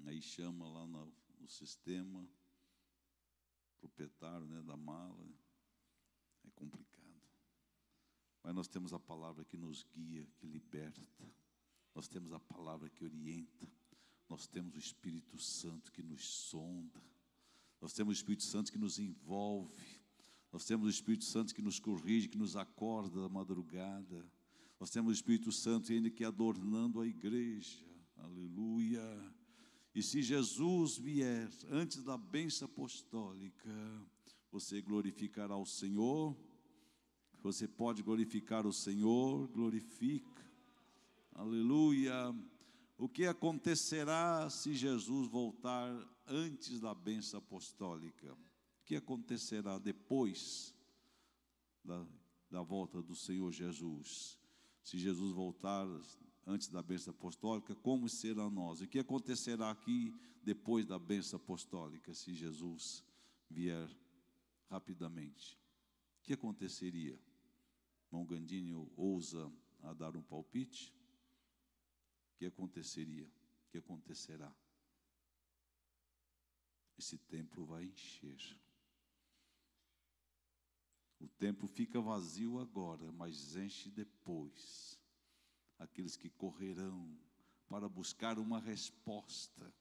aí chama lá no sistema, proprietário, né, da mala, é complicado. Mas nós temos a palavra que nos guia, que liberta, nós temos a palavra que orienta, nós temos o Espírito Santo que nos sonda, nós temos o Espírito Santo que nos envolve, nós temos o Espírito Santo que nos corrige, que nos acorda da madrugada. Nós temos o Espírito Santo ainda que adornando a igreja. Aleluia. E se Jesus vier antes da bênção apostólica, você glorificará o Senhor. Você pode glorificar o Senhor, glorifica. Aleluia. O que acontecerá se Jesus voltar antes da bênção apostólica? O que acontecerá depois da volta do Senhor Jesus? Se Jesus voltar antes da bênção apostólica, como será nós? O que acontecerá aqui depois da bênção apostólica, se Jesus vier rapidamente? O que aconteceria? Irmão Gandinho ousa a dar um palpite? O que aconteceria? O que acontecerá? Esse templo vai encher. O templo fica vazio agora, mas enche depois. Aqueles que correrão para buscar uma resposta,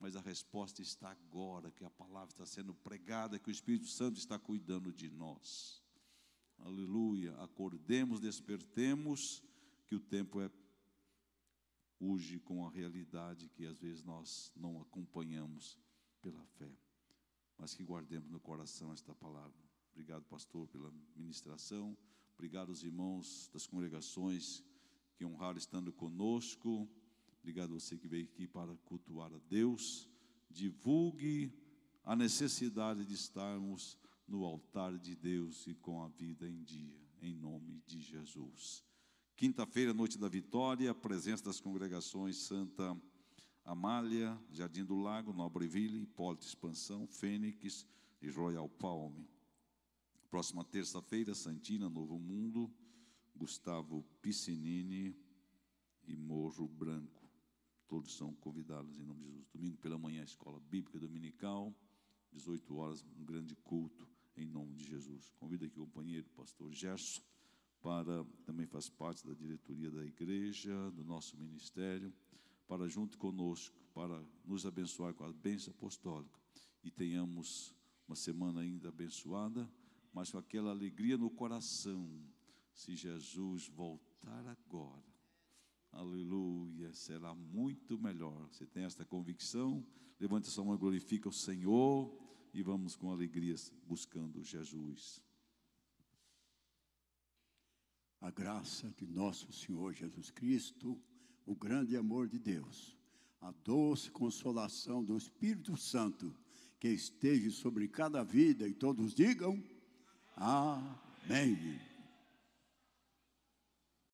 mas a resposta está agora, que a palavra está sendo pregada, que o Espírito Santo está cuidando de nós. Aleluia. Acordemos, despertemos, que o tempo urge com a realidade que às vezes nós não acompanhamos pela fé, mas que guardemos no coração esta palavra. Obrigado, pastor, pela ministração. Obrigado aos irmãos das congregações que honraram estando conosco. Obrigado a você que veio aqui para cultuar a Deus. Divulgue a necessidade de estarmos no altar de Deus e com a vida em dia, em nome de Jesus. Quinta-feira, noite da vitória, a presença das congregações Santa Amália, Jardim do Lago, Nobreville, Hipólito Expansão, Fênix e Royal Palm. Próxima terça-feira, Santina, Novo Mundo, Gustavo Piscinini e Morro Branco. Todos são convidados em nome de Jesus. Domingo pela manhã, Escola Bíblica Dominical, 18 horas, um grande culto em nome de Jesus. Convido aqui o companheiro, pastor Gerson, para, também faz parte da diretoria da igreja, do nosso ministério, para junto conosco, para nos abençoar com a bênção apostólica e tenhamos uma semana ainda abençoada, mas com aquela alegria no coração, se Jesus voltar agora. Aleluia, será muito melhor. Você tem esta convicção? Levante a sua mão e glorifica o Senhor. E vamos com alegria buscando Jesus. A graça de nosso Senhor Jesus Cristo, o grande amor de Deus, a doce consolação do Espírito Santo, que esteja sobre cada vida, e todos digam amém.